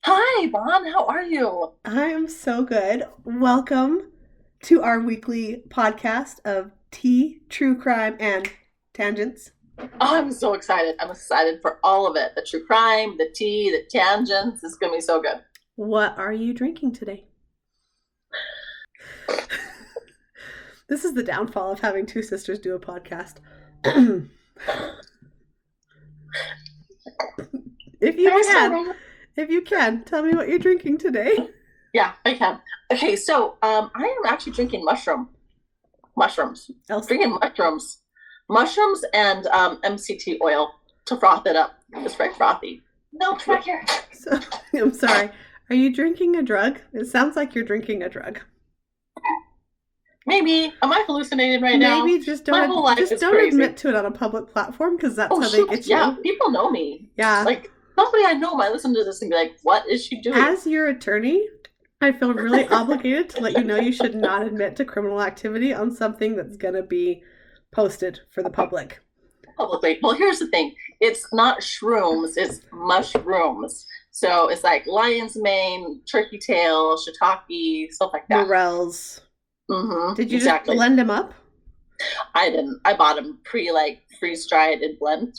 Hi, Bon. How are you? I am so good. Welcome to our weekly podcast of tea, true crime, and tangents. I'm so excited. I'm excited for all of it. The true crime, the tea, the tangents. It's going to be so good. What are you drinking today? This is the downfall of having two sisters do a podcast. if you There's so can, many. if you can, tell me what you're drinking today. Yeah, I can. Okay, so I am actually drinking mushrooms, Elsa. drinking mushrooms and MCT oil to froth it up. It's very frothy. No, right here. So, I'm sorry. Are you drinking a drug? It sounds like you're drinking a drug. Maybe. Am I hallucinating right now? Maybe just My whole don't life just is don't crazy. admit to it on a public platform because that's Oh, how they shoot. get Yeah, you. people know me. Yeah. Like, somebody I know might listen to this and be like, what is she doing? As your attorney, I feel really obligated to let you know you should not admit to criminal activity on something that's going to be posted for the public. Publicly. Well, here's the thing. It's not shrooms, it's mushrooms. So it's like lion's mane, turkey tail, shiitake, stuff like that. Morels. Did you just Exactly. blend them up? I didn't. I bought them freeze dried and Blended?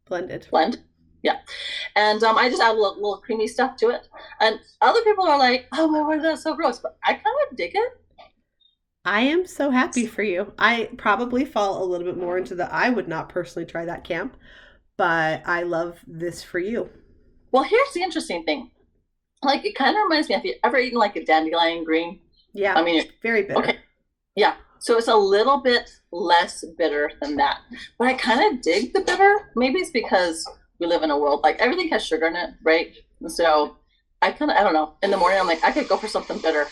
blended. Blended. Yeah. And I just add a little creamy stuff to it. And other people are like, oh my word, that's so gross. But I kind of dig it. I am so happy for you. I probably fall a little bit more into the I would not personally try that camp, but I love this for you. Well, here's the interesting thing. Like, it kind of reminds me, have you ever eaten like a dandelion green? Yeah, I mean, very bitter. okay. Yeah. So it's a little bit less bitter than that. But I kind of dig the bitter. Maybe it's because we live in a world like everything has sugar in it, right? And so I don't know. In the morning, I'm like, I could go for something bitter.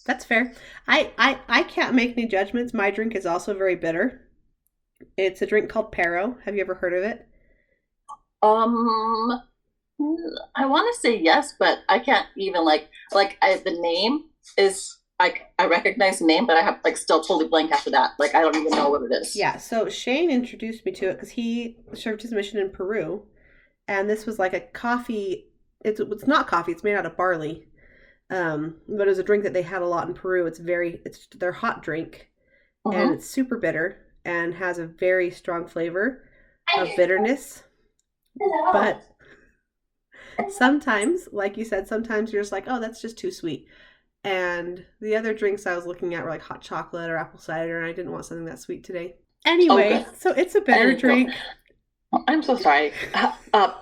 That's fair. I can't make any judgments. My drink is also very bitter. It's a drink called Pero. Have you ever heard of it? Um, I want to say yes, but I can't even the name is I recognize the name, but I have like still totally blank after that. Like I don't even know what it is. Yeah, so Shane introduced me to it because he served his mission in Peru, and this was like a coffee. It's not coffee. It's made out of barley, but it was a drink that they had a lot in Peru. It's their hot drink, and Uh-huh. it's super bitter and has a very strong flavor of bitterness. But sometimes, like you said, sometimes you're just like, oh, that's just too sweet. And the other drinks I was looking at were like hot chocolate or apple cider, and I didn't want something that sweet today. Oh, Anyway, good. so it's a I bitter didn't know. drink. I'm so sorry.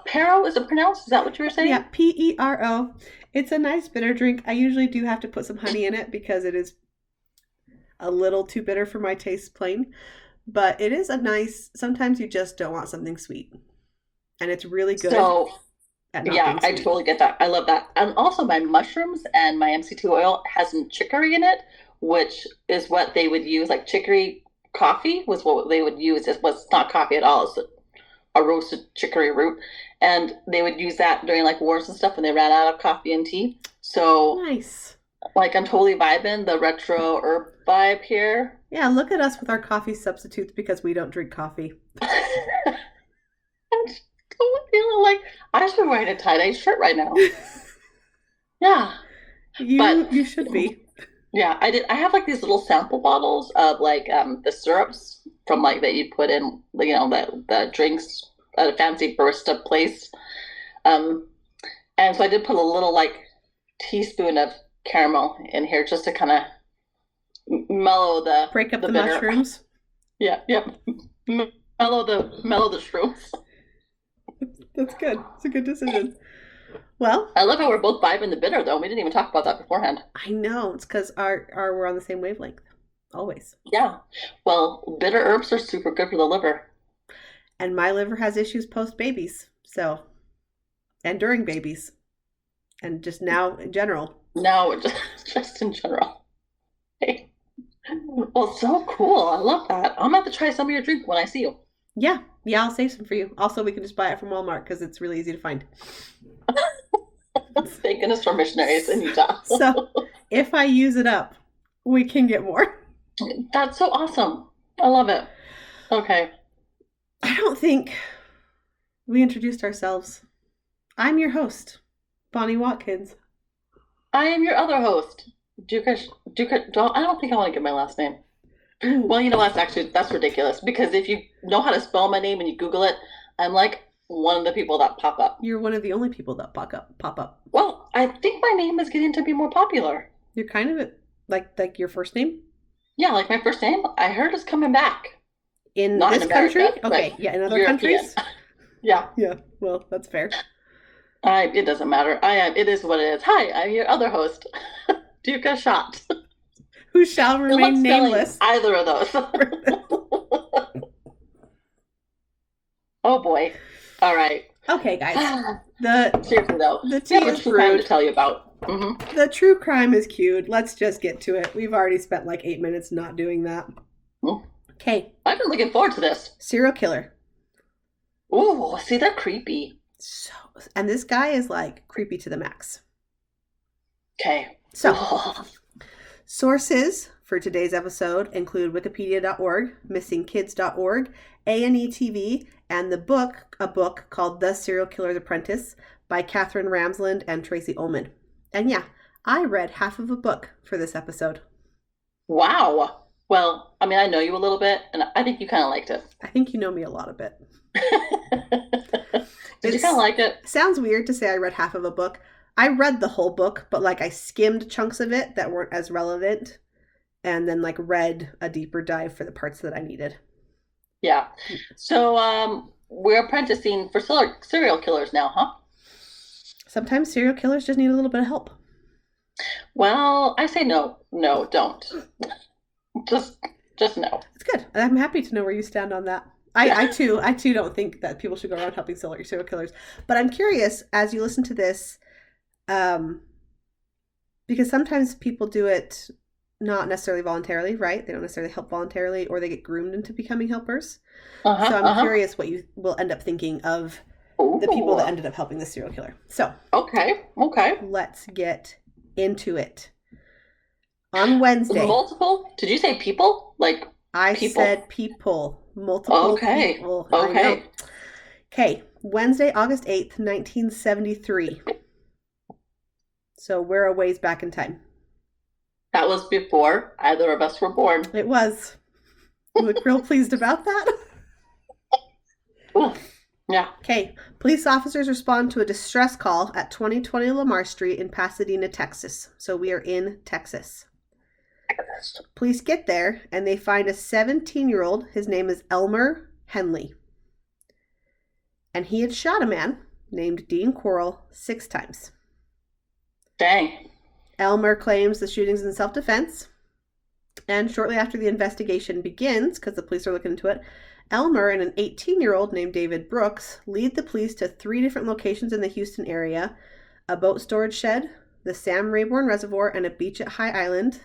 Pero is it pronounced? Is that what you were saying? Yeah, Pero. It's a nice bitter drink. I usually do have to put some honey in it because it is a little too bitter for my taste plain. But it is a nice, sometimes you just don't want something sweet. And it's really good So at not yeah, being I sweet. totally get that. I love that. And also my mushrooms and my MCT oil has some chicory in it, which is what they would use. Like chicory coffee was what they would use. It was not coffee at all. It's a roasted chicory root. And they would use that during like wars and stuff when they ran out of coffee and tea. So Nice. like I'm totally vibing the retro herb vibe here. Yeah, look at us with our coffee substitutes because we don't drink coffee. I'm totally feeling like I should be wearing a tie-dye shirt right now. Yeah. But You should be. yeah, I have like these little sample bottles of like the syrups from like that you put in the drinks at a fancy barista place. Um and so I did put a little like teaspoon of caramel in here just to kind of mellow Break up the the bitter. mushrooms. Yeah, yeah. Mellow the shrooms. That's good. It's a good decision. Well, I love how we're both vibing the bitter though. We didn't even talk about that beforehand. I know it's because our we're on the same wavelength, always. Yeah. Well, bitter herbs are super good for the liver. And my liver has issues post babies, so and during babies, and just now in general. No, just in general. Hey. Well, so cool. I love that. I'm gonna have to try some of your drink when I see you. Yeah, yeah, I'll save some for you. Also, we can just buy it from Walmart because it's really easy to find. Thank goodness for missionaries in Utah. So if I use it up, we can get more. That's so awesome. I love it. Okay. I don't think we introduced ourselves. I'm your host, Bonnie Watkins. I am your other host, Duca. Duca. I don't think I want to give my last name. Ooh, Well, you know what? That's ridiculous because if you know how to spell my name and you Google it, I'm like one of the people that pop up. you're one of the only people that pop up. Well, I think my name is getting to be more popular. You're kind of like your first name Yeah, like my first name, I heard is coming back. in Not in this country. America, but Okay, yeah, in other European. countries. Yeah, Yeah, well, that's fair. it doesn't matter. I am. It is what it is. Hi, I'm your other host, Duca Shot. Who shall Good luck remain spelling nameless? either of those. Oh boy. All right. Okay, guys. The Seriously though, the we tea have a is true crime to brewed. tell you about. Mm-hmm. The true crime is queued. Let's just get to it. We've already spent like 8 minutes not doing that. Okay, I've been looking forward to this. serial killer. Ooh, see, they're creepy. So, and this guy is like creepy to the max. Okay. So, sources for today's episode include wikipedia.org, missingkids.org, A&E TV, and a book called The Serial Killer's Apprentice by Katherine Ramsland and Tracy Ullman. And yeah, I read half of a book for this episode. Wow. Well, I mean, I know you a little bit, and I think you kind of liked it. I think you know me a lot of it. Did you kind of like it? Sounds weird to say I read half of a book. I read the whole book, but like I skimmed chunks of it that weren't as relevant and then like read a deeper dive for the parts that I needed. Yeah. So, we're apprenticing for serial killers now, huh? Sometimes serial killers just need a little bit of help. Well, I say no. No, don't. Just no. It's good. I'm happy to know where you stand on that. I too don't think that people should go around helping serial killers. But I'm curious as you listen to this, because sometimes people do it not necessarily voluntarily, right? They don't necessarily help voluntarily, or they get groomed into becoming helpers. So I'm curious what you will end up thinking of the people that ended up helping the serial killer. So Okay. let's get into it. On Wednesday, Multiple? Did you say people? Like I people? said people. Multiple Okay. people. I Okay. know. Okay. Wednesday, August 8th, 1973. So we're a ways back in time. That was before either of us were born. It was. You look real pleased about that. Ooh. Yeah. Okay. Police officers respond to a distress call at 2020 Lamar Street in Pasadena, Texas. So we are in Texas. Police get there and they find a 17-year-old. His name is Elmer Henley. And he had shot a man named Dean Corll 6 times. Dang. Elmer claims the shootings in self-defense. And shortly after the investigation begins, because the police are looking into it, Elmer and an 18-year-old named David Brooks lead the police to 3 different locations in the Houston area: a boat storage shed, the Sam Rayburn Reservoir, and a beach at High Island.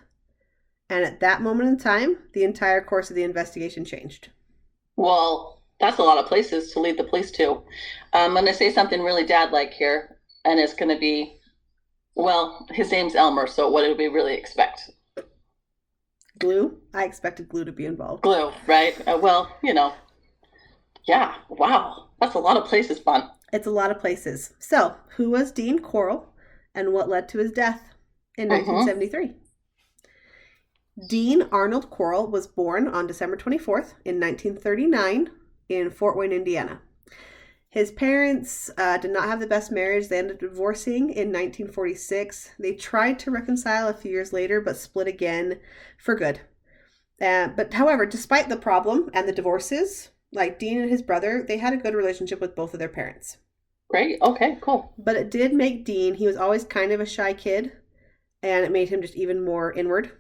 And at that moment in time, the entire course of the investigation changed. Well, that's a lot of places to lead the police to. I'm going to say something really dad-like here, and it's going to be, well, his name's Elmer, so what did we really expect? Glue? I expected glue to be involved. Glue, right? Well, yeah, wow. That's a lot of places, fun. It's a lot of places. So, who was Dean Corll and what led to his death in 1973? Dean Arnold Corll was born on December 24th in 1939 in Fort Wayne, Indiana. His parents did not have the best marriage. They ended up divorcing in 1946. They tried to reconcile a few years later, but split again for good. But however, despite the problem and the divorces, like Dean and his brother, they had a good relationship with both of their parents. Great. Okay, cool. But it did make Dean, he was always kind of a shy kid, and it made him just even more inward.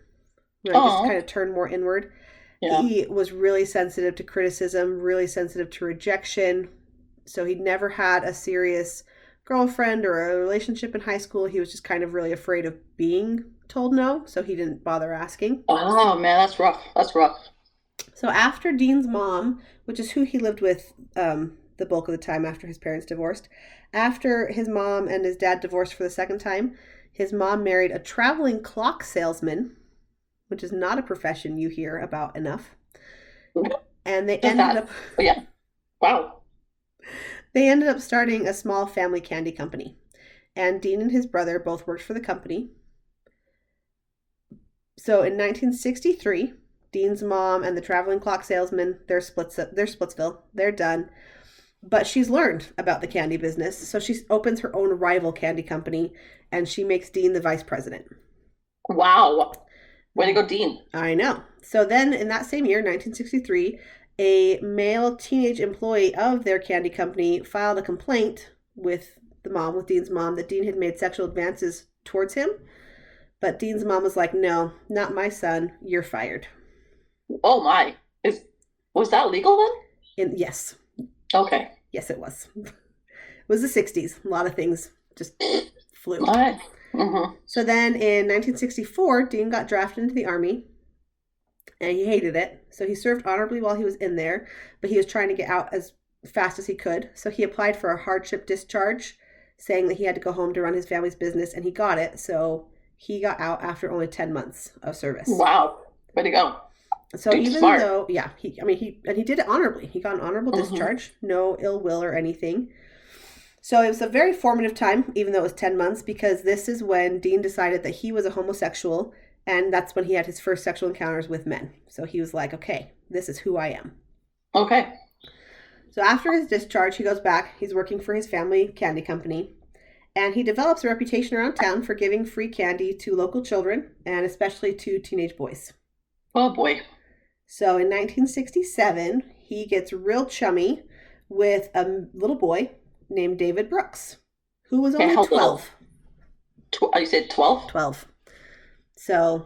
Right? Just kind of turned more inward. Yeah. He was really sensitive to criticism, really sensitive to rejection. So he'd never had a serious girlfriend or a relationship in high school. He was just kind of really afraid of being told no, so he didn't bother asking. Oh, man, that's rough. That's rough. So after Dean's mom, which is who he lived with the bulk of the time after his parents divorced, after his mom and his dad divorced for the second time, his mom married a traveling clock salesman, which is not a profession you hear about enough. And they ended up... Yeah. Wow. They ended up starting a small family candy company. And Dean and his brother both worked for the company. So in 1963, Dean's mom and the traveling clock salesman, they're Splitsville. They're done. But she's learned about the candy business, so she opens her own rival candy company, and she makes Dean the vice president. Wow. Way to go, Dean. I know. So then in that same year, 1963, a male teenage employee of their candy company filed a complaint with with Dean's mom, that Dean had made sexual advances towards him. But Dean's mom was like, no, not my son. You're fired. Oh my. Was that legal Yes. then? Okay. Yes, it was. It was the 60s. A lot of things just flew. All right. Mm-hmm. So then in 1964, Dean got drafted into the Army, and he hated it. So he served honorably while he was in there, but he was trying to get out as fast as he could. So he applied for a hardship discharge, saying that he had to go home to run his family's business, and he got it. So he got out after only 10 months of service. Wow. Way to go. So Dude's even smart. though, yeah, he did it honorably. He got an honorable discharge, no ill will or anything. So it was a very formative time, even though it was 10 months, because this is when Dean decided that he was a homosexual, and that's when he had his first sexual encounters with men. So he was like, okay, this is who I am. Okay. So after his discharge, he goes back. He's working for his family candy company, and he develops a reputation around town for giving free candy to local children, and especially to teenage boys. Oh boy. So in 1967, he gets real chummy with a little boy named David Brooks, who was only 12. You said 12? 12. So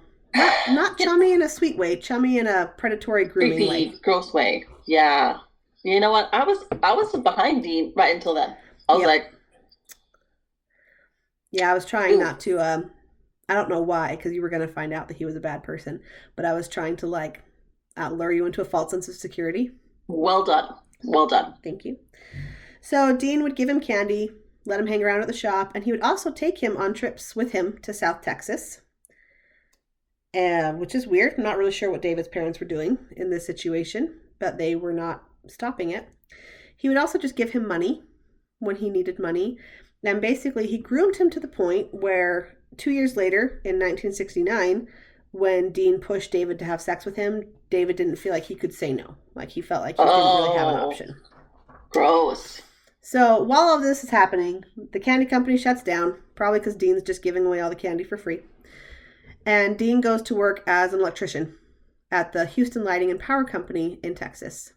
not chummy in a sweet way, chummy in a predatory grooming way. Gross way. Yeah. You know what? I was behind Dean right until then. I was like, yeah, I was trying not to I don't know why, because you were going to find out that he was a bad person, but I was trying to lure you into a false sense of security. Well done. Well done. Thank you. So Dean would give him candy, let him hang around at the shop, and he would also take him on trips with him to South Texas, which is weird. I'm not really sure what David's parents were doing in this situation, but they were not stopping it. He would also just give him money when he needed money, and basically he groomed him to the point where 2 years later, in 1969, when Dean pushed David to have sex with him, David didn't feel like he could say no. Like he felt like he didn't really have an option. Gross. So while all of this is happening, the candy company shuts down, probably because Dean's just giving away all the candy for free. And Dean goes to work as an electrician at the Houston Lighting and Power Company in Texas.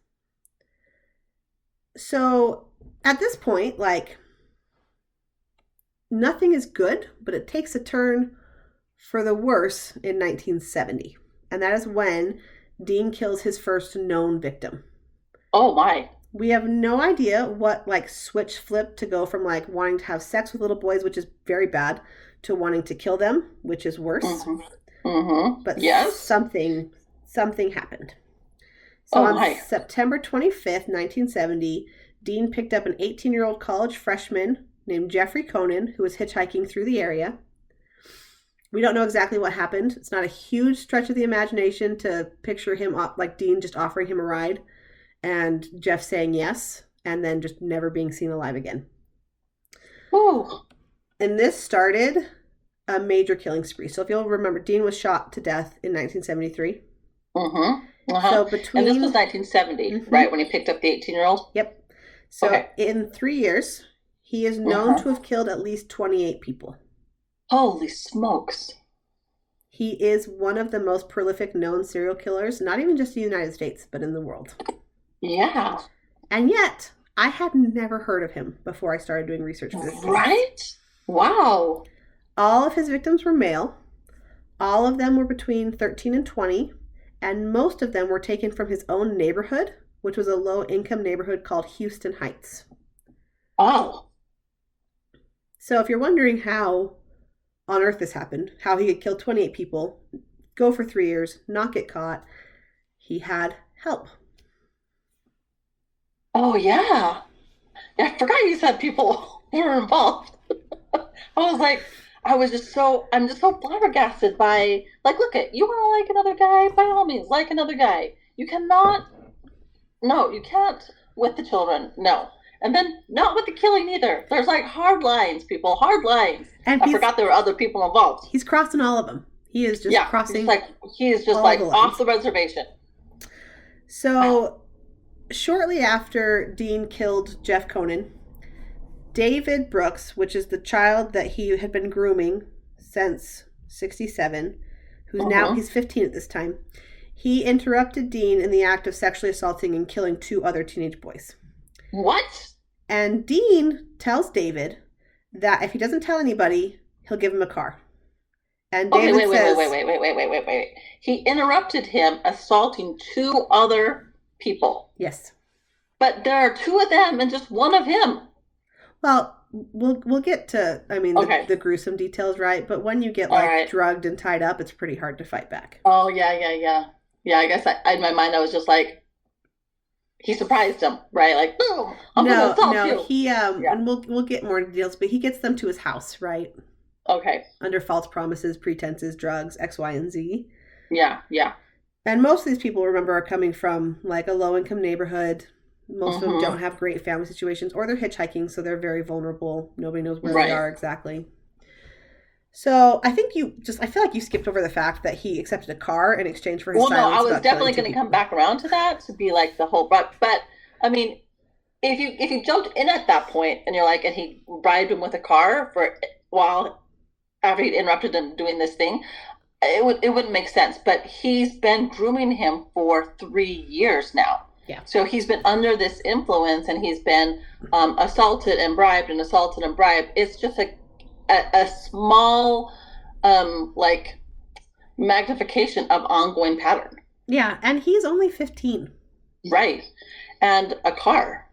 So at this point, nothing is good, but it takes a turn for the worse in 1970. And that is when Dean kills his first known victim. Oh my. We have no idea what switch flipped to go from wanting to have sex with little boys, which is very bad, to wanting to kill them, which is worse. Mm-hmm. Mm-hmm. But yes, something happened. So on September 25th, 1970, Dean picked up an 18-year-old college freshman named Jeffrey Conan, who was hitchhiking through the area. We don't know exactly what happened. It's not a huge stretch of the imagination to picture him Dean just offering him a ride and Jeff saying yes, and then just never being seen alive again. Ooh. And this started a major killing spree. So if you'll remember, Dean was shot to death in 1973. Mm-hmm. Uh-huh. So and this was 1970, right, when he picked up the 18-year-old? Yep. So in 3 years, he is known to have killed at least 28 people. Holy smokes. He is one of the most prolific known serial killers, not even just in the United States, but in the world. Yeah. And yet, I had never heard of him before I started doing research for this case. Right? Wow. All of his victims were male. All of them were between 13 and 20. And most of them were taken from his own neighborhood, which was a low-income neighborhood called Houston Heights. Oh. So if you're wondering how on earth this happened, how he could kill 28 people, go for 3 years, not get caught, he had help. Oh, yeah. I forgot you said people were involved. I'm just so flabbergasted by, look you want to like another guy? By all means, like another guy. You can't with the children. No. And then not with the killing either. There's like hard lines, people, hard lines. And I forgot there were other people involved. he's crossing all of them. He is just Yeah, crossing he is just all like the off lines. the reservation. So shortly after Dean killed Jeff Conan, David Brooks, which is the child that he had been grooming since 67, who's now he's 15 at this time, he interrupted Dean in the act of sexually assaulting and killing 2 other teenage boys. What? And Dean tells David that if he doesn't tell anybody, he'll give him a car. And David says, wait. He interrupted him assaulting 2 other people. Yes. But there are 2 of them and just 1 of him. Well, we'll get to, I mean, the gruesome details, right? But when you get drugged and tied up, it's pretty hard to fight back. Oh, yeah. Yeah, I guess in my mind I was just like, he surprised him, right? Like, boom, I'm gonna assault you. He and we'll get more details, but he gets them to his house, right? Okay. Under false promises, pretenses, drugs, X, Y, and Z. Yeah. And most of these people, remember, are coming from like a low-income neighborhood. Most of them don't have great family situations, or they're hitchhiking, so they're very vulnerable. Nobody knows where they are exactly. So I feel like you skipped over the fact that he accepted a car in exchange for his silence. Well, no, I was definitely going to come back around to that, to be like the whole, but I mean, if you jumped in at that point and you're like, and he bribed him with a car after he'd interrupted him doing this thing, it wouldn't make sense. But he's been grooming him for 3 years now. Yeah. So he's been under this influence, and he's been assaulted and bribed and assaulted and bribed. It's just a small like magnification of ongoing pattern. Yeah, and he's only 15. Right. And a car.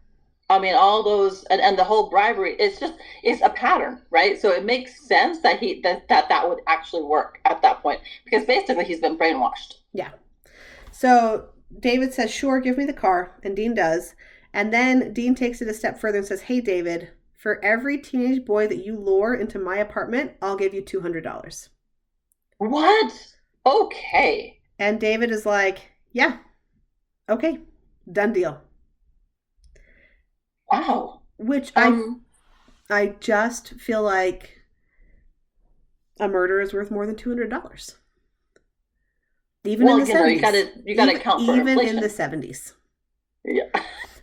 I mean, all those and the whole bribery, it's a pattern, right? So it makes sense that that would actually work at that point, because basically he's been brainwashed. Yeah. So David says, "Sure, give me the car," and Dean does. And then Dean takes it a step further and says, "Hey, David, for every teenage boy that you lure into my apartment, I'll give you $200. What? Okay. And David is like, "Yeah, okay, done deal." Wow. Which I just feel like a murder is worth more than $200. Even in the 70s. You gotta account for inflation. Even in the 70s. Yeah.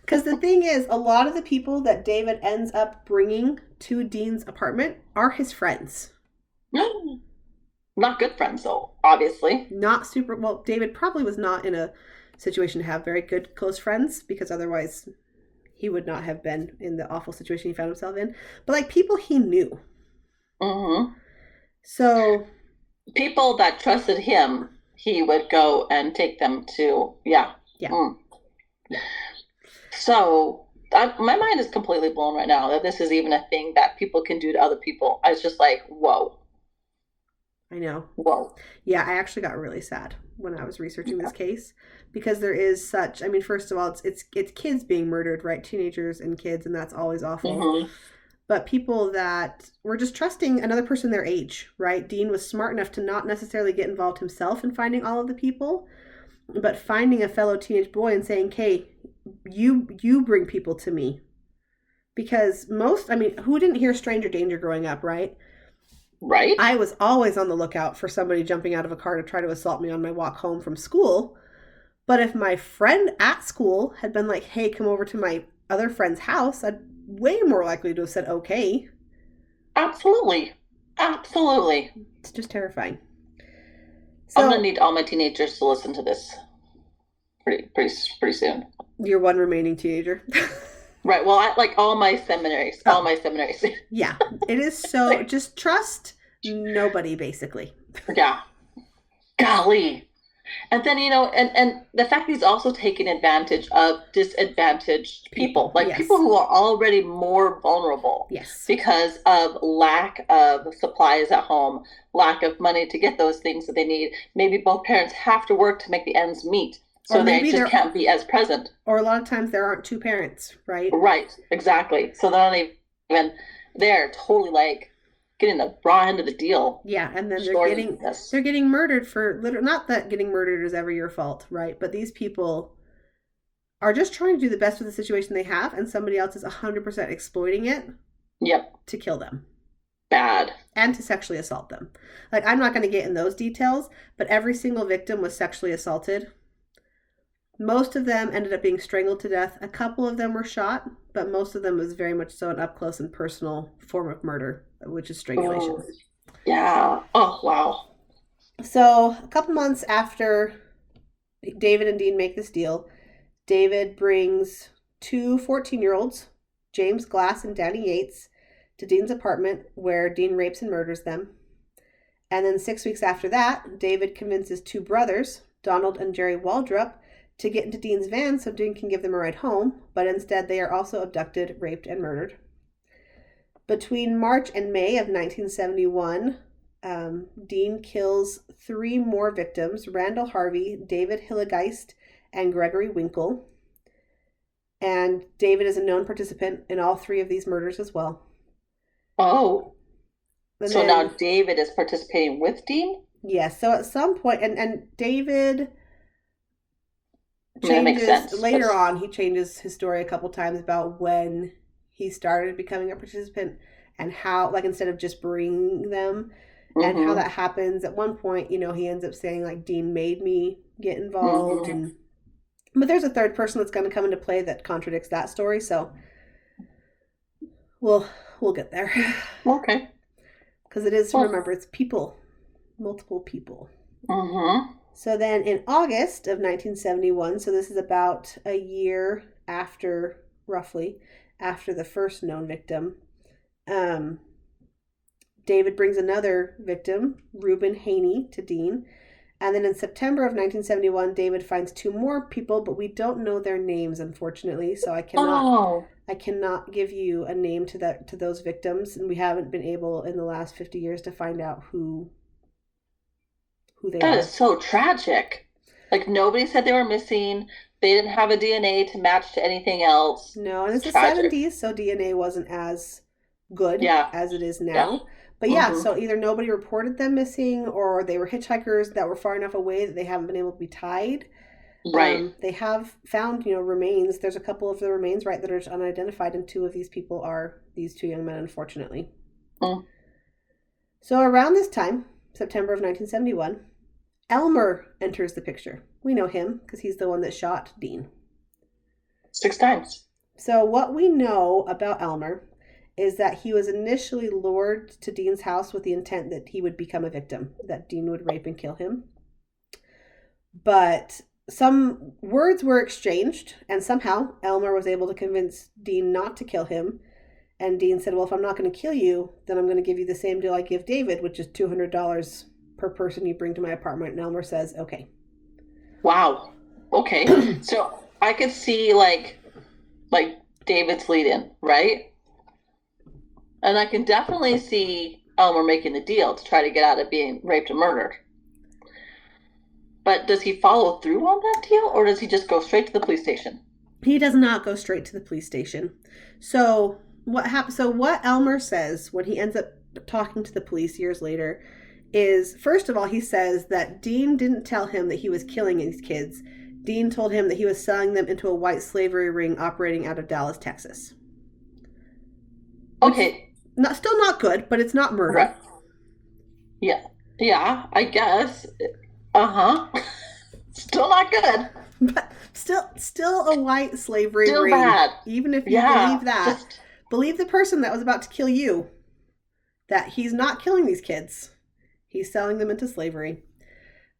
Because the thing is, a lot of the people that David ends up bringing to Dean's apartment are his friends. Not good friends, though, obviously. Not super... Well, David probably was not in a situation to have very good close friends, because otherwise he would not have been in the awful situation he found himself in. But, like, people he knew. Mm-hmm. So... people that trusted him, he would go and take them to... Yeah. So, my mind is completely blown right now that this is even a thing that people can do to other people. I was just like, whoa. I know. Whoa. Yeah, I actually got really sad when I was researching this case, because there is such... I mean, first of all, it's kids being murdered, right? Teenagers and kids, and that's always awful. Mm-hmm. But people that were just trusting another person their age, right? Dean was smart enough to not necessarily get involved himself in finding all of the people, but finding a fellow teenage boy and saying, "Hey, you bring people to me." Because who didn't hear stranger danger growing up, right? Right. I was always on the lookout for somebody jumping out of a car to try to assault me on my walk home from school. But if my friend at school had been like, "Hey, come over to my other friend's house," I'd way more likely to have said okay. Absolutely. It's just terrifying. So, I'm gonna need all my teenagers to listen to this pretty soon. Your one remaining teenager. Right. Well, I like all my seminaries. All my seminaries. Yeah, it is so. Just trust nobody, basically. Yeah. Golly. And then, and the fact that he's also taking advantage of disadvantaged people, like people who are already more vulnerable. Yes. Because of lack of supplies at home, lack of money to get those things that they need. Maybe both parents have to work to make the ends meet. So they just can't be as present. Or a lot of times there aren't two parents, right? Right. Exactly. So they're not even, they're totally like getting the raw end of the deal. Yeah, and then they're getting murdered for not that getting murdered is ever your fault, right? But these people are just trying to do the best with the situation they have, and somebody else is 100% exploiting it Yep. to kill them Bad. and to sexually assault them. Like, I'm not going to get in those details, but every single victim was sexually assaulted. Most of them ended up being strangled to death. A couple of them were shot, but most of them was very much so an up close and personal form of murder, which is strangulation. Oh, yeah. Oh, wow. So, a couple months after David and Dean make this deal, David brings two 14-year-olds, James Glass and Danny Yates, to Dean's apartment where Dean rapes and murders them. And then 6 weeks after that, David convinces two brothers, Donald and Jerry Waldrop, to get into Dean's van so Dean can give them a ride home, but instead they are also abducted, raped, and murdered. Between March and May of 1971, Dean kills three more victims, Randall Harvey, David Hillegeist, and Gregory Winkle. And David is a known participant in all three of these murders as well. Oh. And So then, now David is participating with Dean? yes, so at some point, and David That makes changes, sense. later on, he changes his story a couple times about when he started becoming a participant and how, like, instead of just bringing them, and how Mm-hmm. that happens. At one point, he ends up saying, like, Dean made me get involved. Mm-hmm. But there's a third person that's going to come into play that contradicts that story, so we'll get there. Okay. Because it is, Well, remember, it's people, multiple people. mm-hmm. So then in August of 1971, so this is about a year after, roughly, after the first known victim, David brings another victim, Reuben Haney, to Dean. And then in September of 1971, David finds two more people, but we don't know their names, unfortunately. So Oh, I cannot give you a name to those victims, and we haven't been able in the last 50 years to find out who they that is are. so tragic. Like nobody said they were missing. They didn't have a DNA to match to anything else. No, and It's it's the tragic. 70s, so DNA wasn't as good Yeah. as it is Yeah. now. But yeah, Mm-hmm. so either nobody reported them missing or they were hitchhikers that were far enough away that they haven't been able to be tied. Right. They have found, remains. There's a couple of the remains, right, that are unidentified, and two of these people are these two young men, unfortunately. Mm. So around this time, September of 1971, Elmer enters the picture. We know him because he's the one that shot Dean. 6 times. So what we know about Elmer is that he was initially lured to Dean's house with the intent that he would become a victim, that Dean would rape and kill him. But some words were exchanged, and somehow Elmer was able to convince Dean not to kill him. And Dean said, well, if I'm not going to kill you, then I'm going to give you the same deal I give David, which is $200 per person you bring to my apartment. And Elmer says, okay. Wow. Okay. So I could see like David's lead in, right? And I can definitely see Elmer making the deal to try to get out of being raped and murdered. But does he follow through on that deal or does he just go straight to the police station? He does not go straight to the police station. So what happens? So what Elmer says when he ends up talking to the police years later is, first of all, he says that Dean didn't tell him that he was killing these kids. Dean told him that he was selling them into a white slavery ring operating out of Dallas, Texas. Okay. Still not good, but it's not murder. Right. Yeah. Yeah, I guess. Uh-huh. Still not good. But still a white slavery Still ring. bad. Even if you Yeah. believe that. Believe the person that was about to kill you. That he's not killing these kids. He's selling them into slavery.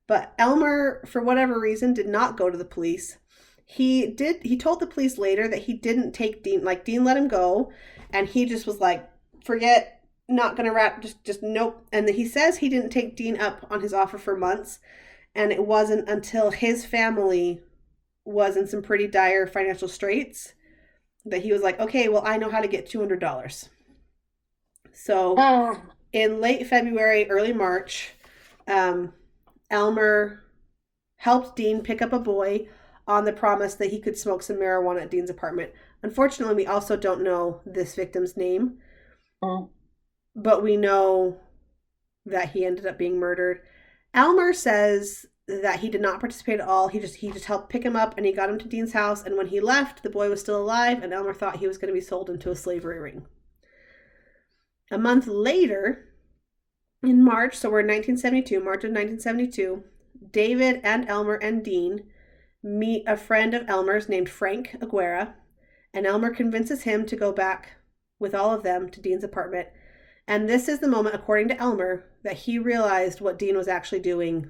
But Elmer, for whatever reason, did not go to the police. He told the police later that he didn't take Dean, like Dean let him go, and he just was like, forget, not gonna rap, just nope. And he says he didn't take Dean up on his offer for months, and it wasn't until his family was in some pretty dire financial straits that he was like, okay, well, I know how to get $200. So Oh, in late February, early March, Elmer helped Dean pick up a boy on the promise that he could smoke some marijuana at Dean's apartment. Unfortunately, we also don't know this victim's name, but we know that he ended up being murdered. Elmer says that he did not participate at all. He just helped pick him up and he got him to Dean's house. And when he left, the boy was still alive, and Elmer thought he was going to be sold into a slavery ring. A month later, in March, so we're in 1972, March of 1972, David and Elmer and Dean meet a friend of Elmer's named Frank Aguera, and Elmer convinces him to go back with all of them to Dean's apartment. And this is the moment, according to Elmer, that he realized what Dean was actually doing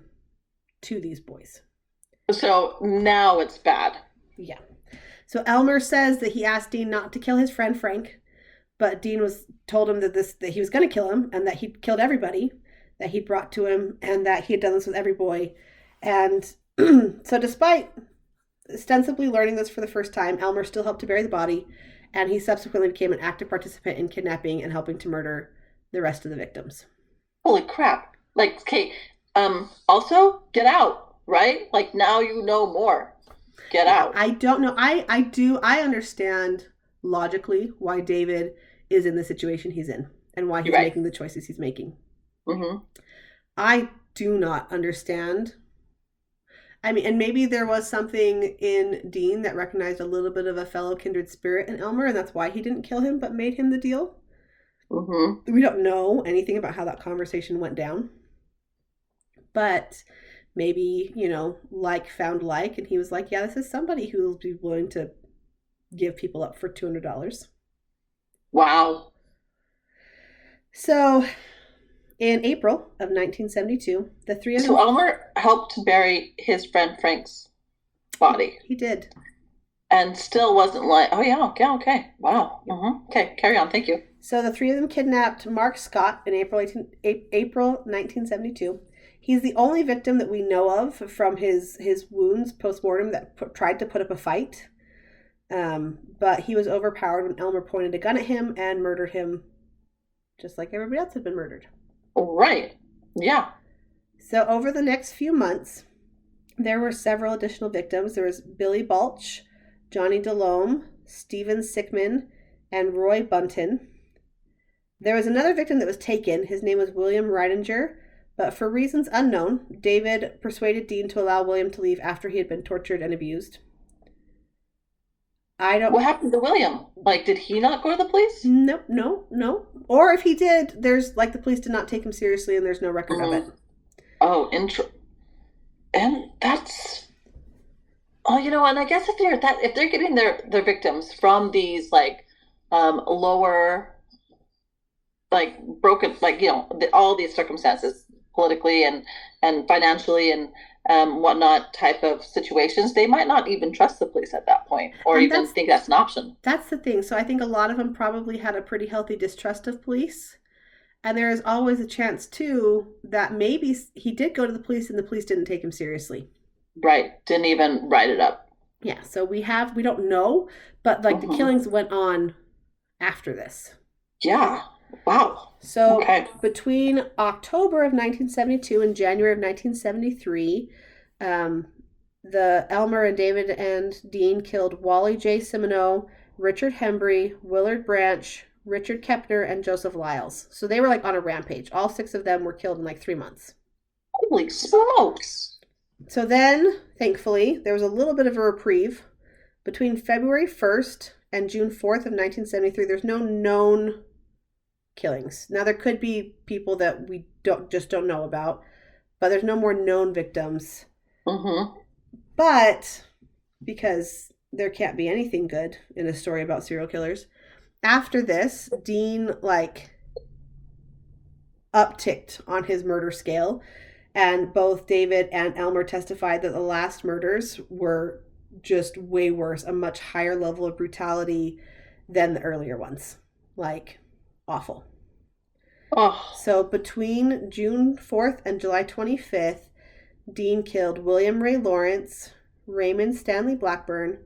to these boys. So now it's bad. Yeah. So Elmer says that he asked Dean not to kill his friend Frank, but Dean told him that he was going to kill him and that he'd killed everybody that he'd brought to him and that he had done this with every boy. And so despite ostensibly learning this for the first time, Elmer still helped to bury the body, and he subsequently became an active participant in kidnapping and helping to murder the rest of the victims. Holy crap. Like, okay, also get out, right? Like now you know more. Get out. I don't know. I understand logically why David is in the situation he's in and why he's making the choices he's making. Mm-hmm. I do not understand. I mean, and maybe there was something in Dean that recognized a little bit of a fellow kindred spirit in Elmer, and that's why he didn't kill him but made him the deal. Mm-hmm. We don't know anything about how that conversation went down. But maybe, like found like, and he was like, yeah, this is somebody who will be willing to give people up for $200. Wow. So in April of 1972, the three of them... So Elmer helped bury his friend Frank's body. He did. And still wasn't like, oh yeah, okay. Wow. Mm-hmm. Okay, carry on. Thank you. So the three of them kidnapped Mark Scott in April 1972. He's the only victim that we know of from his wounds post-mortem that tried to put up a fight. But he was overpowered when Elmer pointed a gun at him and murdered him just like everybody else had been murdered. Right. Yeah. So over the next few months, there were several additional victims. There was Billy Balch, Johnny DeLome, Stephen Sickman, and Roy Bunton. There was another victim that was taken. His name was William Reidinger, but for reasons unknown, David persuaded Dean to allow William to leave after he had been tortured and abused. What happened to William? Like, did he not go to the police? No. Or if he did, there's like the police did not take him seriously, and there's no record of it. Oh, and that's. Oh, and I guess if they're getting their victims from these lower, broken, all these circumstances politically and financially and whatnot type of situations, they might not even trust the police at that point or even think that's an option. That's the thing. So I think a lot of them probably had a pretty healthy distrust of police. And there is always a chance, too, that maybe he did go to the police and the police didn't take him seriously. Right. Didn't even write it up. Yeah. So we don't know, but the killings went on after this. Yeah. Wow. So between October of 1972 and January of 1973, the Elmer and David and Dean killed Wally J. Simoneau, Richard Hembry, Willard Branch, Richard Kepner, and Joseph Lyles. So they were on a rampage. All 6 of them were killed in 3 months. Holy smokes. So then, thankfully, there was a little bit of a reprieve. Between February 1st and June 4th of 1973, there's no known killings. Now, there could be people that we don't know about, but there's no more known victims. Mm-hmm. But because there can't be anything good in a story about serial killers, after this, Dean upticked on his murder scale, and both David and Elmer testified that the last murders were just way worse, a much higher level of brutality than the earlier ones. Awful. Oh. So between June 4th and July 25th, Dean killed William Ray Lawrence, Raymond Stanley Blackburn,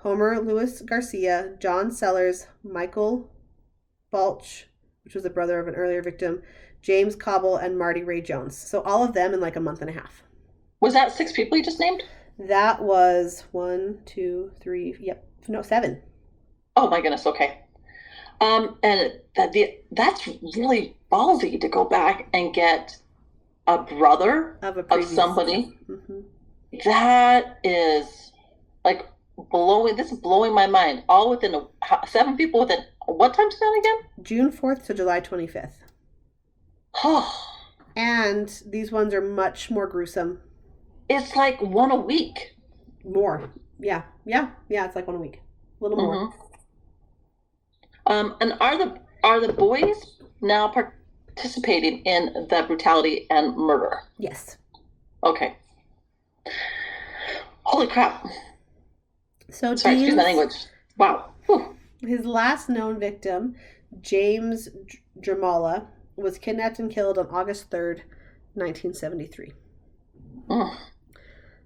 Homer Louis Garcia, John Sellers, Michael Balch, which was the brother of an earlier victim, James Cobble, and Marty Ray Jones. So all of them in a month and a half. Was that 6 people you just named? That was 1, 2, 3, 7. Oh my goodness, okay. And that's really ballsy to go back and get a brother of somebody. Mm-hmm. That is like blowing. This is blowing my mind. All within seven people within what time span again? June 4th to July 25th. Oh, And these ones are much more gruesome. it's like one a week. More. Yeah. Yeah. Yeah. It's like one a week. A little more. Hmm. And are the boys now participating in the brutality and murder? Yes. Okay. Holy crap. So Sorry, excuse my Dean's language. Wow. Whew. his last known victim, James Dramala, was kidnapped and killed on August 3rd, 1973. Mm.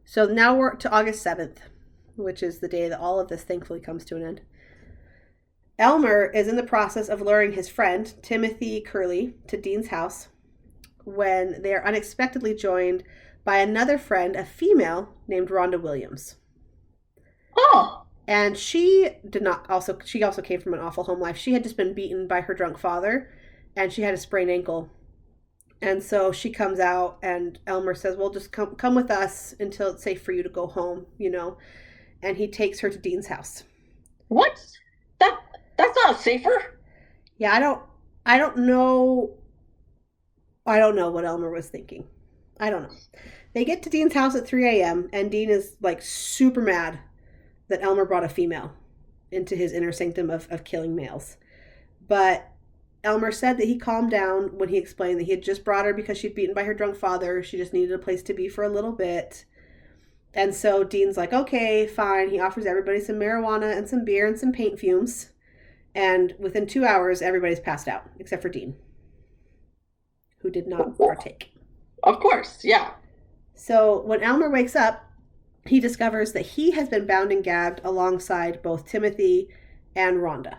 So now we're to August 7th, which is the day that all of this thankfully comes to an end. Elmer is in the process of luring his friend, Timothy Curley, to Dean's house when they are unexpectedly joined by another friend, a female named Rhonda Williams. Oh. And she also came from an awful home life. She had just been beaten by her drunk father and she had a sprained ankle. And so she comes out and Elmer says, "Well, just come with us until it's safe for you to go home, you know." And he takes her to Dean's house. What? That that's not safer. Yeah, I don't know what Elmer was thinking. I don't know. They get to Dean's house at 3 a.m. and Dean is like super mad that Elmer brought a female into his inner sanctum of killing males. But Elmer said that he calmed down when he explained that he had just brought her because she'd beaten by her drunk father. She just needed a place to be for a little bit. And so Dean's like, okay, fine. He offers everybody some marijuana and some beer and some paint fumes. And within 2 hours, everybody's passed out, except for Dean, who did not partake. Of course, yeah. So when Elmer wakes up, he discovers that he has been bound and gagged alongside both Timothy and Rhonda.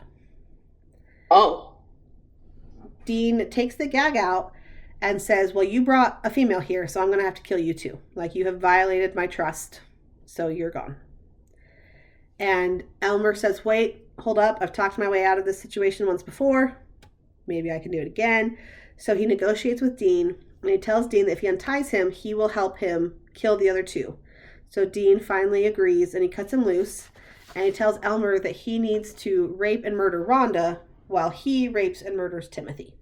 Oh. Dean takes the gag out and says, "Well, you brought a female here, so I'm going to have to kill you too. Like, you have violated my trust, so you're gone." And Elmer says, "Wait, hold up. I've talked my way out of this situation once before. Maybe I can do it again." So he negotiates with Dean, and he tells Dean that if he unties him, he will help him kill the other two. So Dean finally agrees, and he cuts him loose, and he tells Elmer that he needs to rape and murder Rhonda while he rapes and murders Timothy.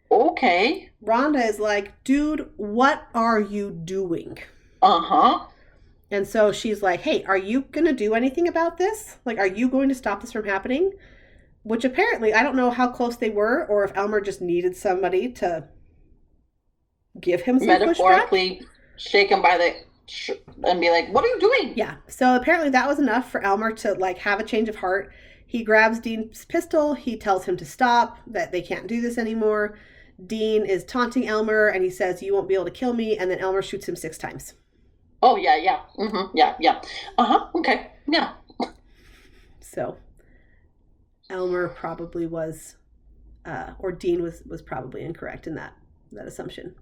Okay. Rhonda is like, "Dude, what are you doing?" Uh-huh. And so she's like, "Hey, are you going to do anything about this? Like, are you going to stop this from happening?" Which apparently, I don't know how close they were or if Elmer just needed somebody to give him some pushback. Metaphorically shake him by the and be like, "What are you doing?" Yeah. So apparently that was enough for Elmer to like have a change of heart. He grabs Dean's pistol. He tells him to stop, that they can't do this anymore. Dean is taunting Elmer and he says, "You won't be able to kill me." And then Elmer shoots him 6 times. Oh, yeah, yeah. Mm-hmm. Yeah, yeah. Uh-huh. Okay. Yeah. So Elmer probably was, or Dean was probably incorrect in that assumption.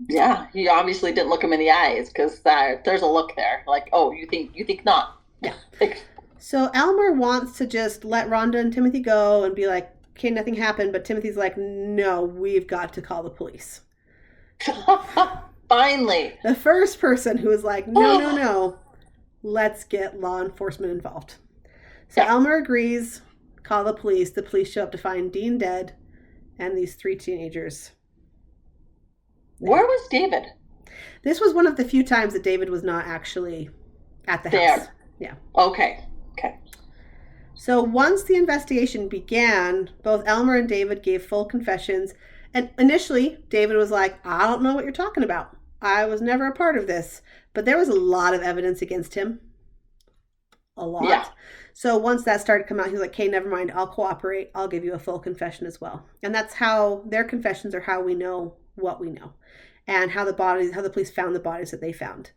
Yeah. He obviously didn't look him in the eyes because there's a look there. Like, oh, you think not. Yeah. Like, So Elmer wants to just let Rhonda and Timothy go and be like, "Okay, nothing happened." But Timothy's like, "No, we've got to call the police." finally. The first person who was like, "No, no, no, let's get law enforcement involved." So Yeah. Elmer agrees, call the police. The police show up to find Dean dead and these 3 teenagers. Where was David? This was one of the few times that David was not actually at the There. house. Yeah. Okay. Okay. So once the investigation began, both Elmer and David gave full confessions. And initially, David was like, "I don't know what you're talking about. I was never a part of this." But there was a lot of evidence against him. A lot. Yeah. So once that started to come out, he was like, "Okay, never mind. I'll cooperate. I'll give you a full confession as well." And that's how their confessions are how we know what we know and how the police found the bodies that they found.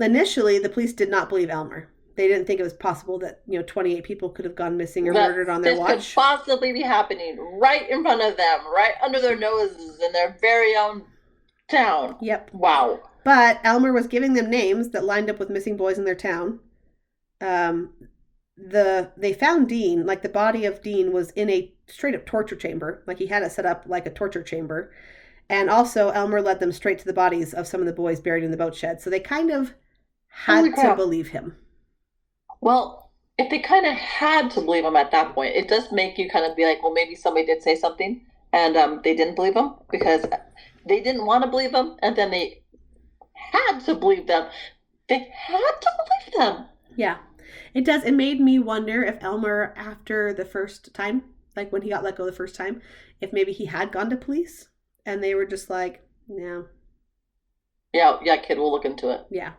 Initially, the police did not believe Elmer. They didn't think it was possible that, 28 people could have gone missing or murdered on their this watch. could possibly be happening right in front of them, right under their noses in their very own town. Yep. Wow. But Elmer was giving them names that lined up with missing boys in their town. They found Dean, like the body of Dean was in a straight up torture chamber. Like he had it set up like a torture chamber. And also Elmer led them straight to the bodies of some of the boys buried in the boat shed. So they kind of Holy had to crap. believe him. Well, if they kind of had to believe him at that point, it does make you kind of be like, well, maybe somebody did say something and they didn't believe him because they didn't want to believe him and then they had to believe them. They had to believe them. Yeah. It does. It made me wonder if Elmer, after the first time, like when he got let go the first time, if maybe he had gone to police and they were just like, no. Yeah, yeah, kid, we'll look into it. Yeah.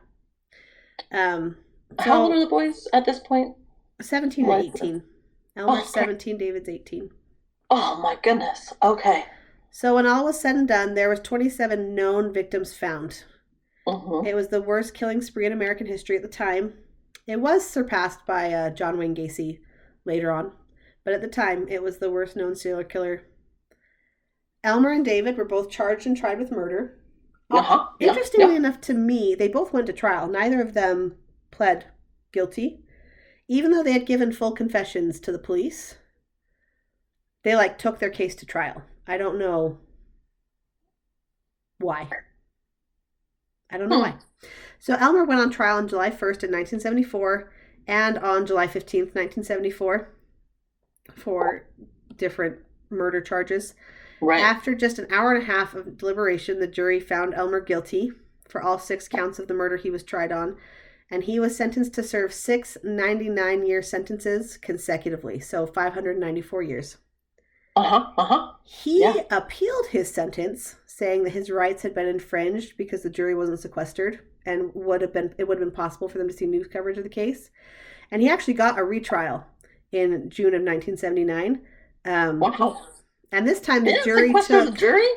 Um, How old are so the boys at this point? 17 and Like, 18. Elmer's oh, crap. 17, David's 18. Oh my goodness. Okay. So when all was said and done, there was 27 known victims found. Mm-hmm. It was the worst killing spree in American history at the time. It was surpassed by John Wayne Gacy later on, but at the time, it was the worst known serial killer. Elmer and David were both charged and tried with murder. Uh-huh. Yeah. Interestingly Yeah. enough to me, they both went to trial. Neither of them pled guilty. Even though they had given full confessions to the police, they took their case to trial. I don't know why. I don't know Hmm. why. So Elmer went on trial on July 1st in 1974 and on July 15th, 1974 for different murder charges. Right. After just an hour and a half of deliberation, the jury found Elmer guilty for all 6 counts of the murder he was tried on, and he was sentenced to serve 6 99-year sentences consecutively, so 594 years. Uh-huh. Uh-huh. He Yeah. appealed his sentence, saying that his rights had been infringed because the jury wasn't sequestered and it would have been possible for them to see news coverage of the case. And he actually got a retrial in June of 1979. Wow. And this time They the didn't jury sequester the took. jury?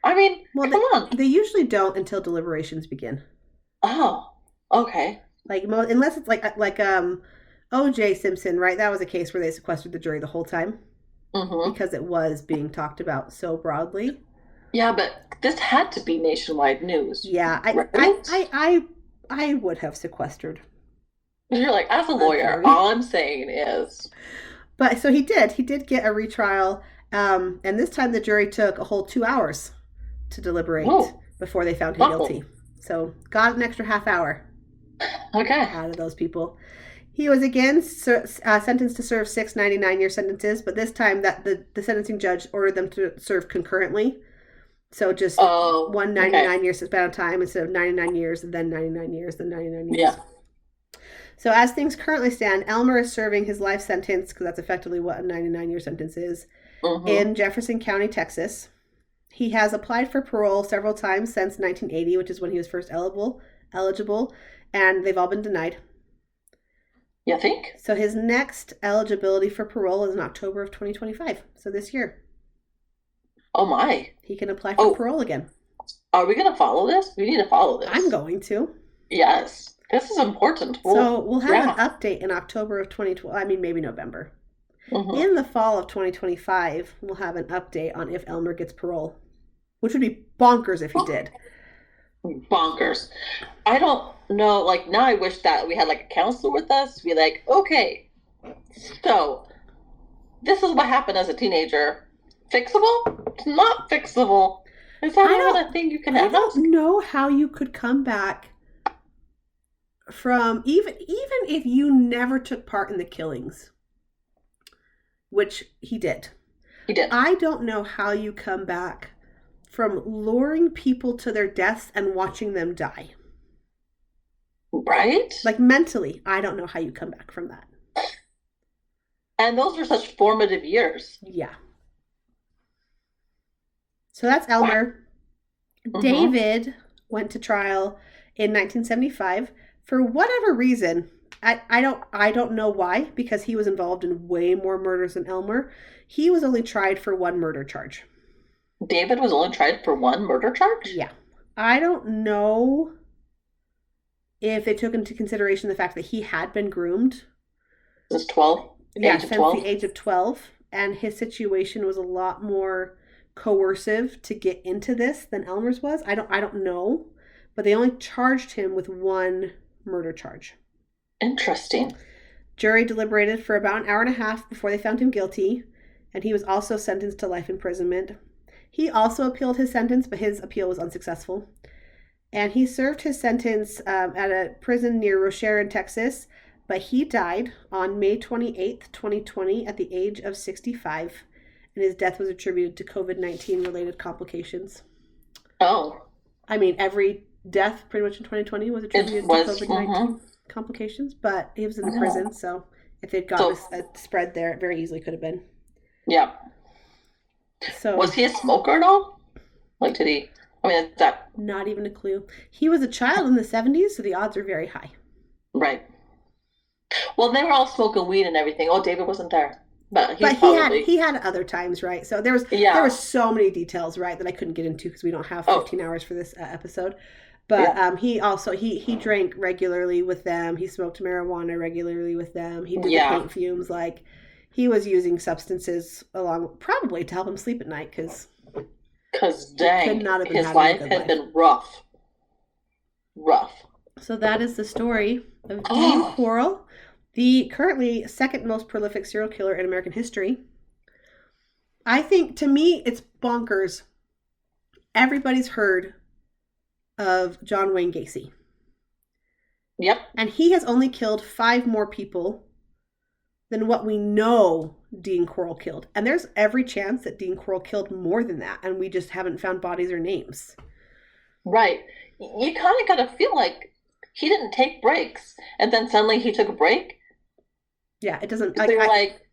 I mean, Well, come on. they usually don't until deliberations begin. Oh, okay. Unless it's O.J. Simpson, right? That was a case where they sequestered the jury the whole time Mm-hmm. because it was being talked about so broadly. Yeah, but this had to be nationwide news, Yeah, right? I would have sequestered. You're like, as a lawyer, Jury. all I'm saying is, But so he did. He did get a retrial. And this time the jury took a whole 2 hours to deliberate whoa, before they found him buckle. guilty. So got an extra half hour Okay. out of those people. He was again sentenced to serve 6 99-year sentences, but this time that the sentencing judge ordered them to serve concurrently. So just Oh, one okay. 99-year span of time instead of 99 years, and then 99 years, then 99 years. Yeah. So as things currently stand, Elmer is serving his life sentence, because that's effectively what a 99-year sentence is, Mm-hmm. in Jefferson County, Texas. He has applied for parole several times since 1980, which is when he was first eligible, and they've all been denied. You think? So his next eligibility for parole is in October of 2025, so this year. Oh my. He can apply for Oh. parole again. Are we going to follow this? We need to follow this. I'm going to. Yes. This is important. So we'll have yeah. an update in October of 2012. I mean, maybe November. Mm-hmm. In the fall of 2025, we'll have an update on if Elmer gets parole, which would be bonkers if he did. Bonkers. I don't know. Like, now I wish that we had like a counselor with us. Be like, okay, so this is what happened as a teenager. Fixable? It's not fixable. Is that even a thing you can I ask? don't know how you could come back from even if you never took part in the killings, which he did. He did. I don't know how you come back from luring people to their deaths and watching them die. Right? Like mentally, I don't know how you come back from that. And those were such formative years. Yeah. So that's Elmer. Mm-hmm. David went to trial in 1975 for whatever reason. I don't know why, because he was involved in way more murders than Elmer. He was only tried for one murder charge. David was only tried for one murder charge? Yeah. I don't know if they took into consideration the fact that he had been groomed. Since 12? Yeah, age of since 12? the age of 12. And his situation was a lot more coercive to get into this than Elmer's was. I don't know. But they only charged him with one murder charge. Interesting. Jury deliberated for about an hour and a half before they found him guilty, and he was also sentenced to life imprisonment. He also appealed his sentence, but his appeal was unsuccessful. And he served his sentence at a prison near Rocher in Texas, but he died on May 28th, 2020, at the age of 65, and his death was attributed to COVID-19 related complications. Oh, I mean, every death pretty much in 2020 was it attributed to was. COVID-19 complications, but he was in the prison, so if they'd gotten So, a spread there, it very easily could have been. yeah. Was So, he a smoker at all? Like, did he? I mean, is that not even a clue. He was a child in the 70s, so the odds are very high. right? Well, they were all smoking weed and everything. Oh, David wasn't there, but he's But probably. he had other times, right? So there Yeah. was so many details, right, that I couldn't get into because we don't have Oh, 15 hours for this episode. But yeah. he also he drank regularly with them. He smoked marijuana regularly with them. He did the Yeah. paint fumes. Like he was using substances along probably to help him sleep at night because Because he could dang, not have been his having a life good had life. been rough. Rough. So that is the story of Dean Oh, Corll, the currently second most prolific serial killer in American history. I think to me it's bonkers. Everybody's heard of John Wayne Gacy. yep. And he has only killed 5 more people than what we know Dean Corll killed. And there's every chance that Dean Corll killed more than that, and we just haven't found bodies or names. Right. You kind of got to feel like he didn't take breaks, and then suddenly he took a break. Yeah, it doesn't. Because they were like,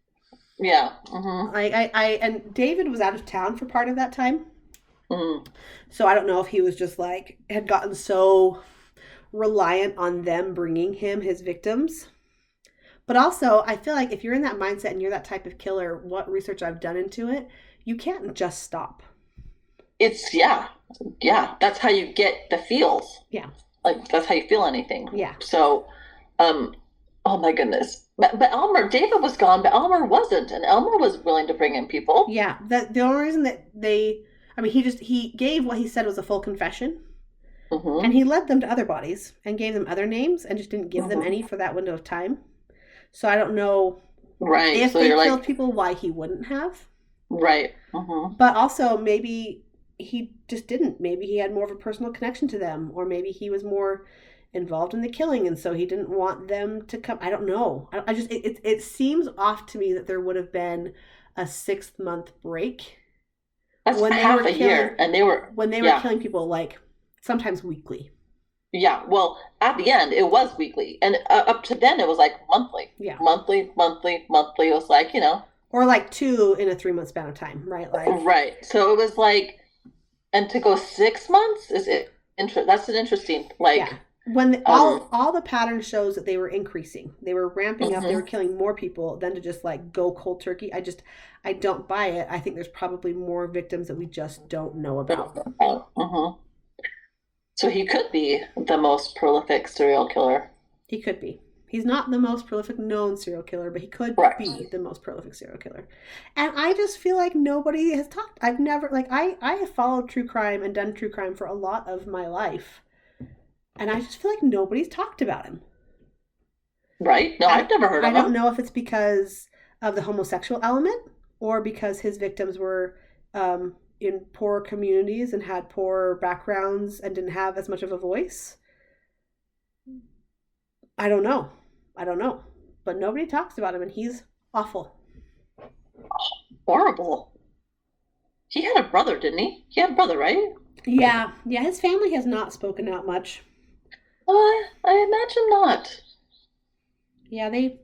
yeah. And David was out of town for part of that time. Mm. So I don't know if he was just like, had gotten so reliant on them bringing him his victims. But also, I feel like if you're in that mindset and you're that type of killer, what research I've done into it, you can't just stop. It's, yeah. That's how you get the feels. Yeah. Like, that's how you feel anything. Yeah. So, oh my goodness. But Elmer, David was gone, but Elmer wasn't. And Elmer was willing to bring in people. Yeah. The only reason that he gave what he said was a full confession. Mm-hmm. And he led them to other bodies and gave them other names and just didn't give them Mm-hmm. any for that window of time. So I don't know Right. if So they you're killed like, people, why he wouldn't have. right. Mm-hmm. But also maybe he just didn't. Maybe he had more of a personal connection to them, or maybe he was more involved in the killing, and so he didn't want them to come. I don't know. I just it seems off to me that there would have been a 6-month break That's when they half were a year. And they were, yeah. killing people like sometimes weekly. Yeah, well, at the end, it was weekly. And up to then, it was like monthly. Yeah. Monthly. It was like, Or like 2 in a 3-month span of time, right? Like right. So it was like, and to go 6 months is it? That's an interesting, like, yeah. When all the pattern shows that they were increasing, they were ramping up, they were killing more people than to just like go cold turkey. I don't buy it. I think there's probably more victims that we just don't know about. Mm-hmm. So he could be the most prolific serial killer. He could be. He's not the most prolific known serial killer, but he could Right. be the most prolific serial killer. And I just feel like nobody has talked. I've never, like, I have followed true crime and done true crime for a lot of my life. And I just feel like nobody's talked about him. Right? No, I've never heard of him. I don't know if it's because of the homosexual element or because his victims were in poor communities and had poor backgrounds and didn't have as much of a voice. I don't know. But nobody talks about him, and he's awful. Horrible. He had a brother, didn't he? He had a brother, right? Yeah. His family has not spoken out much. I imagine not. Yeah, they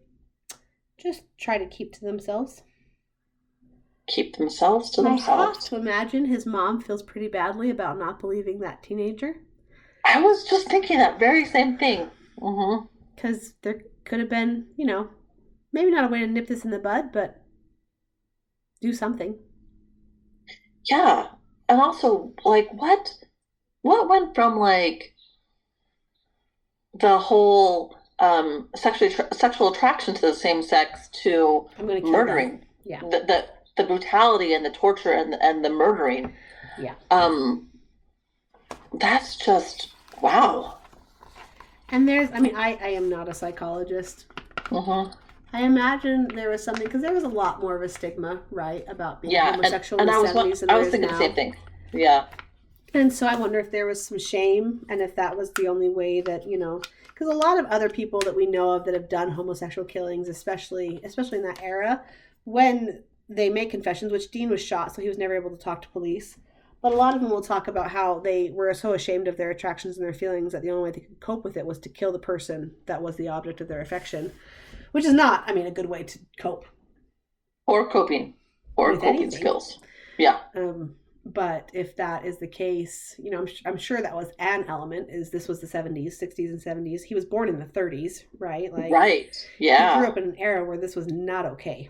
just try to keep to themselves. Keep themselves to I have themselves. to imagine his mom feels pretty badly about not believing that teenager. I was just thinking that very same thing. Mm-hmm. Because there could have been, maybe not a way to nip this in the bud, but do something. Yeah. And also, like, what went from, like, the whole sexual attraction to the same sex to I'm going to kill murdering? them. Yeah. The brutality and the torture and the murdering. Yeah. That's just, wow. And I am not a psychologist. Mm-hmm. I imagine there was something, because there was a lot more of a stigma, right, about being homosexual and in the 70s than I there was is thinking now. the same thing. Yeah. And so I wonder if there was some shame and if that was the only way that, because a lot of other people that we know of that have done homosexual killings, especially in that era, when they make confessions, which Dean was shot, so he was never able to talk to police. But a lot of them will talk about how they were so ashamed of their attractions and their feelings that the only way they could cope with it was to kill the person that was the object of their affection, which is not, I mean, a good way to cope Or coping, or with coping anything. skills. Yeah. But if that is the case, I'm sure that was an element. Is this was the 70s, 60s, and 70s? He was born in the 30s, right? Like Right. he grew Yeah. up in an era where this was not okay,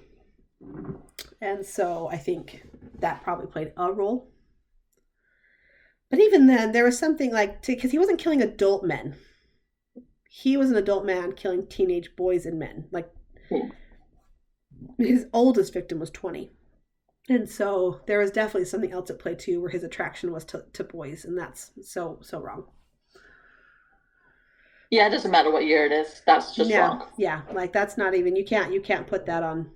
and so I think that probably played a role. But even then, there was something like because he wasn't killing adult men. He was an adult man killing teenage boys and men. Like Hmm. his oldest victim was 20. And so there was definitely something else at play too, where his attraction was to boys, and that's so wrong. Yeah, it doesn't matter what year it is. That's just Yeah, wrong. yeah, like that's not even you can't put that on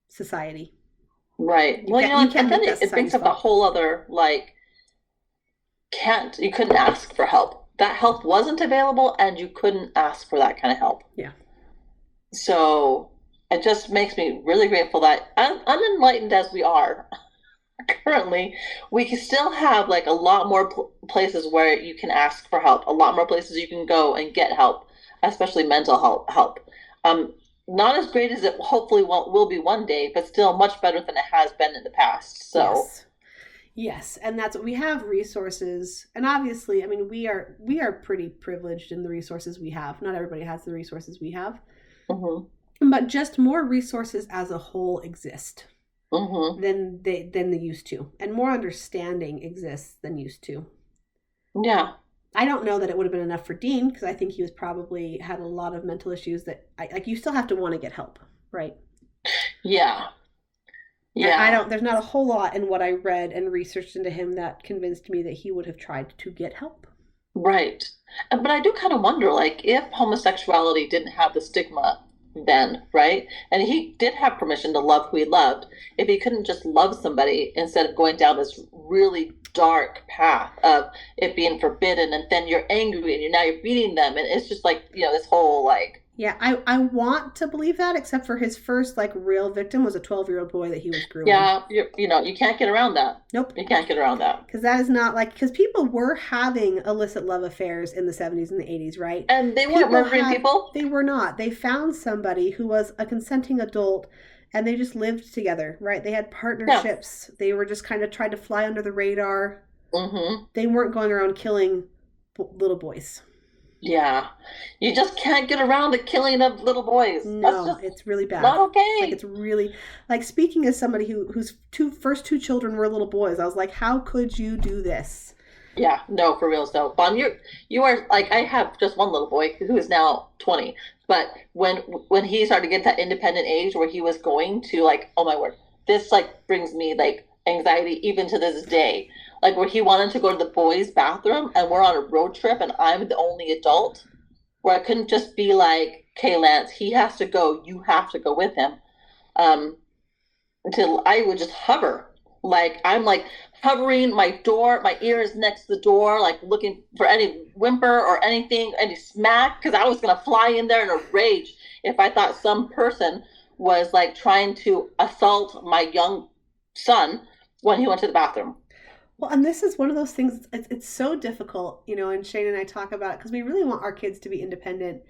society. Right. You Well, can't you and can't then make that it brings society's up a fault. whole other, like, you couldn't ask for help. That help wasn't available, and you couldn't ask for that kind of help. Yeah, So it just makes me really grateful that, unenlightened as we are currently, we can still have like a lot more places where you can ask for help, a lot more places you can go and get help, especially mental help. Um, Not as great as it hopefully will be one day, but still much better than it has been in the past. So, yes, yes, and that's what we have resources, and obviously, I mean, we are pretty privileged in the resources we have. Not everybody has the resources we have, mhm, but just more resources as a whole exist mhm, than they used to, and more understanding exists than used to. yeah, I don't know that it would have been enough for Dean because I think he was probably had a lot of mental issues that like you still have to want to get help, right? yeah, And I yeah. don't there's not a whole lot in what I read and researched into him that convinced me that he would have tried to get help. Right. But I do kind of wonder, like, if homosexuality didn't have the stigma then, right? And he did have permission to love who he loved, if he couldn't just love somebody instead of going down this really dark path of it being forbidden, and then you're angry and now you're beating them, and it's just like, this whole like, Yeah, I want to believe that, except for his first like real victim was a 12-year-old boy that he was grooming. yeah, you can't get around that. Nope. You can't get around that. Because that is not like because people were having illicit love affairs in the 70s and the 80s, right? And they weren't People murdering had people. they were not. They found somebody who was a consenting adult and they just lived together, right? They had Yeah. partnerships. They were just kind of tried to fly under the radar. Mm-hmm. They weren't going around killing little boys. Yeah. You just can't get around the killing of little boys. That's No, just it's really bad. not Like okay. it's really like speaking as somebody whose first two children were little boys. I was like, how could you do this? Yeah, no, for real. So, Bon, you are like, I have just one little boy who is now 20, but when he started to get that independent age where he was going to, like, oh my word, this like brings me like anxiety even to this day. Like, where he wanted to go to the boys' bathroom and we're on a road trip and I'm the only adult, where I couldn't just be like, okay, Lance, he has to go, you have to go with him. Um, until I would just hover. Like, I'm like hovering, my ear is next to the door, like looking for any whimper or anything, any smack, because I was gonna fly in there in a rage if I thought some person was like trying to assault my young son when he went to the bathroom. Well, and this is one of those things. It's so difficult, and Shane and I talk about it because we really want our kids to be independent,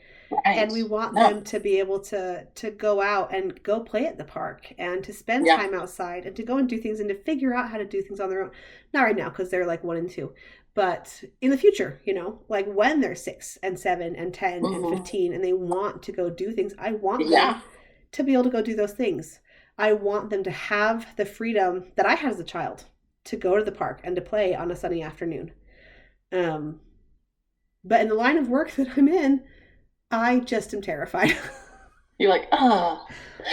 and Right. we want No. them to be able to go out and go play at the park and to spend Yeah. time outside and to go and do things and to figure out how to do things on their own. Not right now because they're like 1 and 2, but in the future, like when they're 6 and 7 and 10 and Hmm. 15 and they want to go do things, I want them Yeah. to be able to go do those things. I want them to have the freedom that I had as a child to go to the park and to play on a sunny afternoon. Um, but in the line of work that I'm in, I just am terrified. You're like, oh.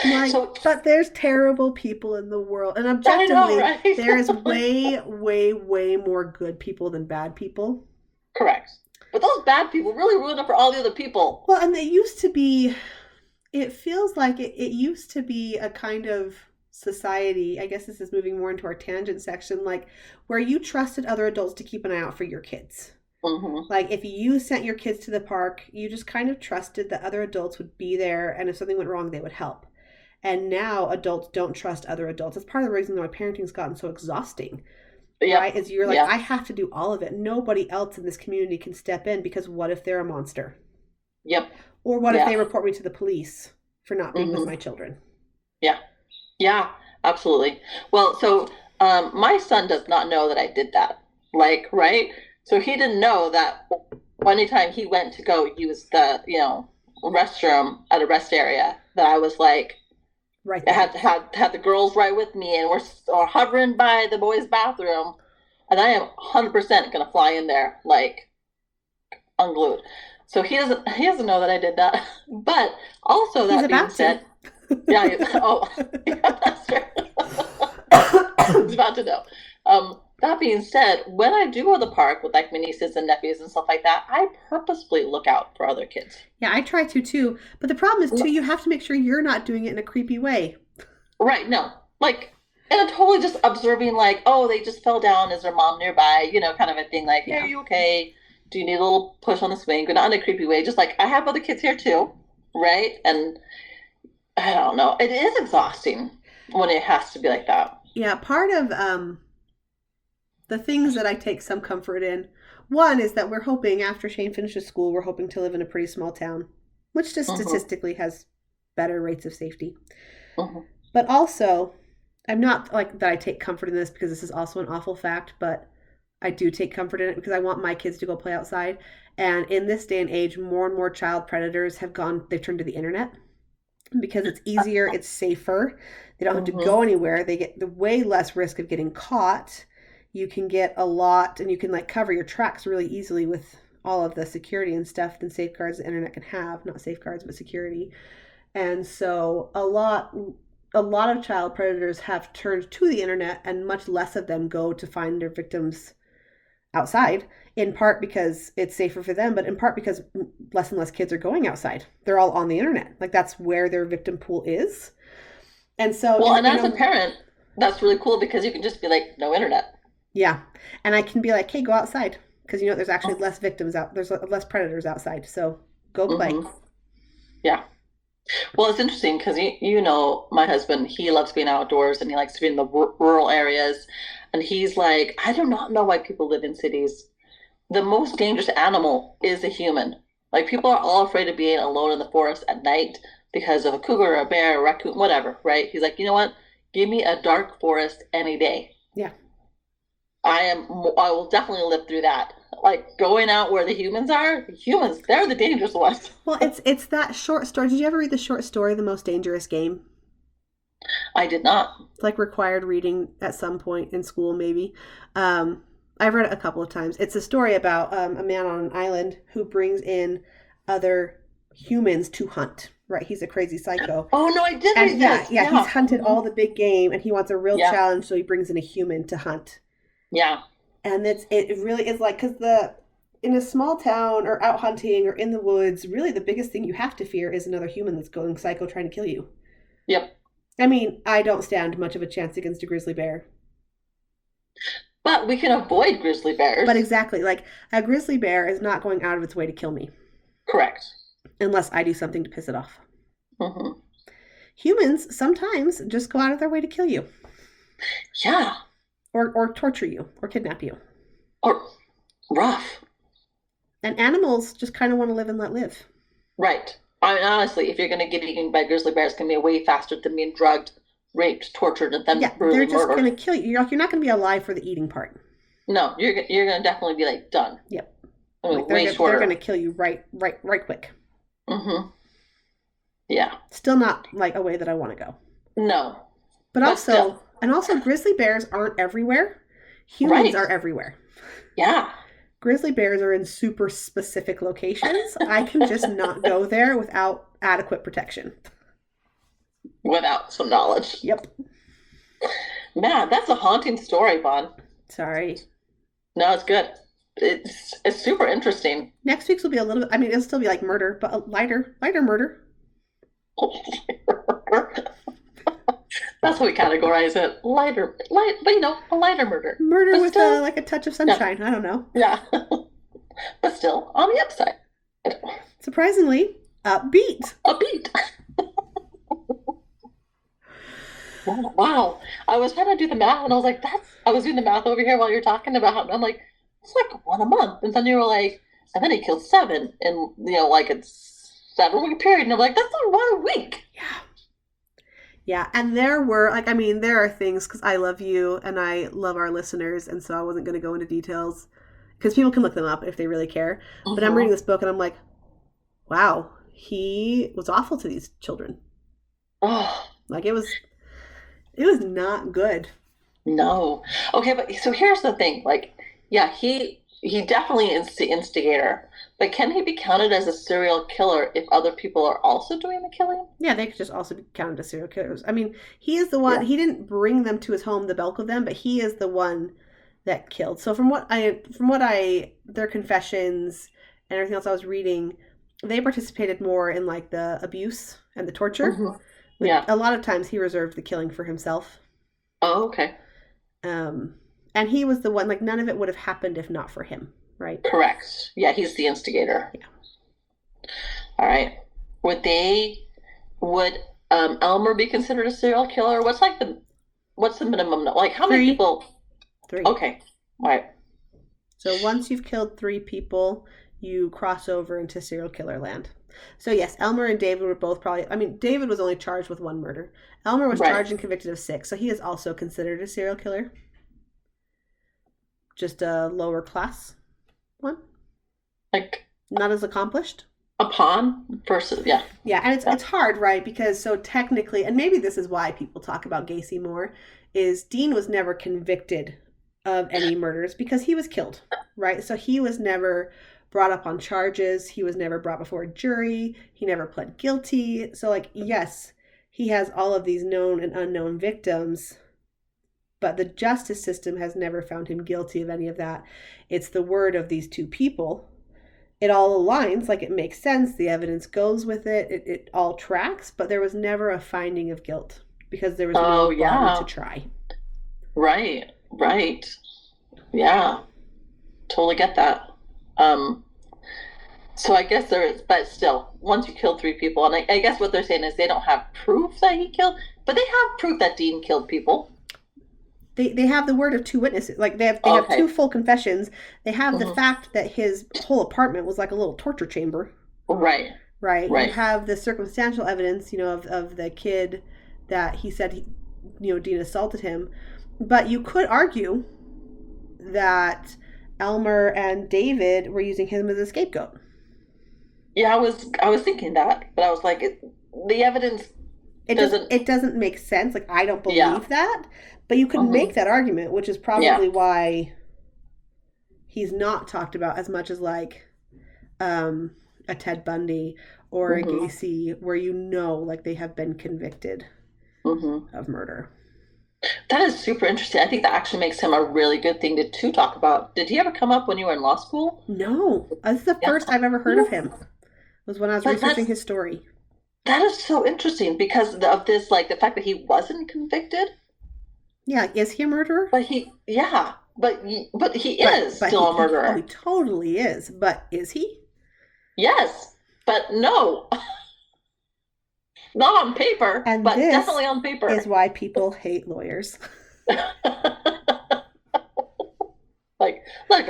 I'm like, So but there's terrible people in the world. And I know, objectively, there is right? way, way, way more good people than bad people. Correct. But those bad people really ruined it for all the other people. Well, and it used to be, it feels like it used to be a kind of society, I guess this is moving more into our tangent section, like where you trusted other adults to keep an eye out for your kids. Mm-hmm. Like if you sent your kids to the park, you just kind of trusted that other adults would be there, and if something went wrong, they would help. And now adults don't trust other adults. That's part of the reason why parenting's gotten so exhausting, right? Yep. Is you're like, Yeah. I have to do all of it. Nobody else in this community can step in because what if they're a monster? Yep. Or what if Yeah. they report me to the police for not being with Mm-hmm. my children? Yeah. Yeah. Absolutely. Well, so my son does not know that I did that. Like, right? So he didn't know that anytime he went to go use the, restroom at a rest area, that I was like, Right I there. had the girls right with me, and we're hovering by the boys' bathroom, and I am 100% gonna fly in there like unglued. So he doesn't know that I did that. But also He's that being about to. said, yeah, oh, yeah, that's true. He's about to know. That being said, when I do go to the park with like my nieces and nephews and stuff like that, I purposefully look out for other kids. Yeah, I try to too. But the problem is too, you have to make sure you're not doing it in a creepy way. Right, no. Like, and I'm totally just observing, like, oh, they just fell down. Is their mom nearby? Kind of a thing. Like, hey, are Yeah. you okay? Do you need a little push on the swing? But not in a creepy way. Just like, I have other kids here too, right? And I don't know. It is exhausting when it has to be like that. Yeah, part of the things that I take some comfort in. One is that we're hoping after Shane finishes school, we're hoping to live in a pretty small town, which just Mm-hmm, statistically has better rates of safety. mm-hmm, But also, I'm not like that I take comfort in this because this is also an awful fact, but I do take comfort in it because I want my kids to go play outside. And in this day and age, more and more child predators they've turned to the internet because it's easier, it's safer. They don't have to mm-hmm. go anywhere. They get the way less risk of getting caught. You can get a lot, and you can like cover your tracks really easily with all of the security and stuff than safeguards the internet can have. Not safeguards, but security. And so a lot of child predators have turned to the internet, and much less of them go to find their victims outside, in part because it's safer for them, but in part because less and less kids are going outside. They're all on the internet. Like that's where their victim pool is. And so, Well, and as a parent, that's really cool because you can just be like, no internet. yeah. And I can be like, hey, go outside. Because there's actually less victims out, there's less predators outside. So go play. Mm-hmm. Yeah. Well, it's interesting because my husband, he loves being outdoors and he likes to be in the rural areas. And he's like, I do not know why people live in cities. The most dangerous animal is a human. Like people are all afraid of being alone in the forest at night because of a cougar, a bear, a raccoon, whatever, right? He's like, you know what? Give me a dark forest any day. Yeah. I will definitely live through that. Like going out where the humans, they're the dangerous ones. Well, it's that short story. Did you ever read the short story, The Most Dangerous Game? I did not. It's like required reading at some point in school, maybe. I've read it a couple of times. It's a story about a man on an island who brings in other humans to hunt. Right, he's a crazy psycho. Oh no, I did And read yeah, this. yeah, Yeah. he's hunted all the big game, and he wants a real Yeah. challenge, so he brings in a human to hunt. Yeah. And it really is like because in a small town or out hunting or in the woods, really the biggest thing you have to fear is another human that's going psycho trying to kill you. Yep. I mean, I don't stand much of a chance against a grizzly bear. But we can avoid grizzly bears. But exactly, like a grizzly bear is not going out of its way to kill me Correct. unless I do something to piss it off. Mm-hmm. Humans sometimes just go out of their way to kill you Yeah. or torture you or kidnap you. Or rough. And animals just kind of want to live and let live. Right. I mean, honestly, if you're going to get eaten by grizzly bears, it's going to be way faster than being drugged, raped, tortured, and then Yeah, brutally they're just murdered. going to kill you. You're not going to be alive for the eating part. No, you're going to definitely be like done. Yep. I mean, Like way they're shorter. going to kill you right quick. Mm-hmm. Yeah. Still not like a way that I want to go. No. But still. also grizzly bears aren't everywhere. Humans Right. are everywhere. Yeah. Grizzly bears are in super specific locations. I can just not go there without adequate protection. Without some knowledge. Yep. Man, that's a haunting story, Bon. Sorry. No, it's good. It's super interesting. Next week's will be a little bit, I mean, it'll still be like murder, but a lighter murder. That's how we categorize it. But a lighter murder. Murder But with still, like a touch of yeah, sunshine. I don't know. yeah. But still, on the upside, Surprisingly, upbeat. a beat. Wow. I was trying to do the math and I was like, I was doing the math over here while you're talking about how, I'm like, it's like one a month. And then you were like, and then he killed seven in, like a 7 week period. And I'm like, that's not one a week. Yeah. Yeah, and there were, like, I mean, there are things, because I love you and I love our listeners, and so I wasn't going to go into details, because people can look them up if they really care. But I'm reading Mm-hmm. this book and I'm like, wow, he was awful to these children. Oh, Like, it was not good. no. Okay, but so here's the thing. Like, yeah, he definitely is the instigator, but can he be counted as a serial killer if other people are also doing the killing? Yeah, they could just also be counted as serial killers. I mean, he is the one, Yeah. he didn't bring them to his home, the bulk of them, but he is the one that killed. So from what I their confessions and everything else I was reading, they participated more in like the abuse and the torture. Hmm. Like Yeah. a lot of times he reserved the killing for himself. Oh, okay. Um and he was the one, like none of it would have happened if not for him, right? Correct. Yeah, he's the instigator. Yeah. All right. Would they would Elmer be considered a serial killer? What's the minimum? Like how many Three. people? Three. Okay. All right. So once you've killed 3 people, you cross over into serial killer land. So yes, Elmer and David were both probably. I mean, David was only charged with 1 murder. Elmer was Right. charged and convicted of 6, so he is also considered a serial killer, just a lower class one, Like not as accomplished. a pawn versus yeah. Yeah, and it's Yeah. it's hard, right? Because so technically, and maybe this is why people talk about Gacy more, is Dean was never convicted of any murders because he was killed, right? So he was never brought up on charges. He was never brought before a jury. He never pled guilty. So like, yes, he has all of these known and unknown victims, but the justice system has never found him guilty of any of that. It's the word of these 2 people. It all aligns, like it makes sense, the evidence goes with it all tracks, but there was never a finding of guilt because there was no Oh body to yeah. try. Right. Right. Yeah. Totally get that. Um, so I guess there is, but still, once you kill 3 people, and I guess what they're saying is they don't have proof that he killed, but they have proof that Dean killed people. They have the word of 2 witnesses, like they have Okay. 2 full confessions. They have the Hmm. fact that his whole apartment was like a little torture chamber, Right. right? You Right. have the circumstantial evidence, of the kid that he said Dean assaulted him, but you could argue that Elmer and David were using him as a scapegoat. Yeah, I was thinking that, but I was like, the evidence It just doesn't. it doesn't make sense. Like I don't Yeah. believe that, but you could Hmm. make that argument, which is Yeah. probably why he's not talked about as much as like a Ted Bundy or a Hmm. Gacy, where like they have been convicted Hmm. of murder. That is super interesting. I think that actually makes him a really good thing to talk about. Did he ever come up when you were in law school? No, this is the Yeah. first I've ever heard of him. Was when I was But researching his story. that is so interesting because of this, like the fact that he wasn't convicted, Yeah, is he a murderer? but yeah, but he But is but still a he murderer. totally is. But is he? Yes, but no, not on paper, And but this definitely on is paper. why people hate lawyers. Like, look,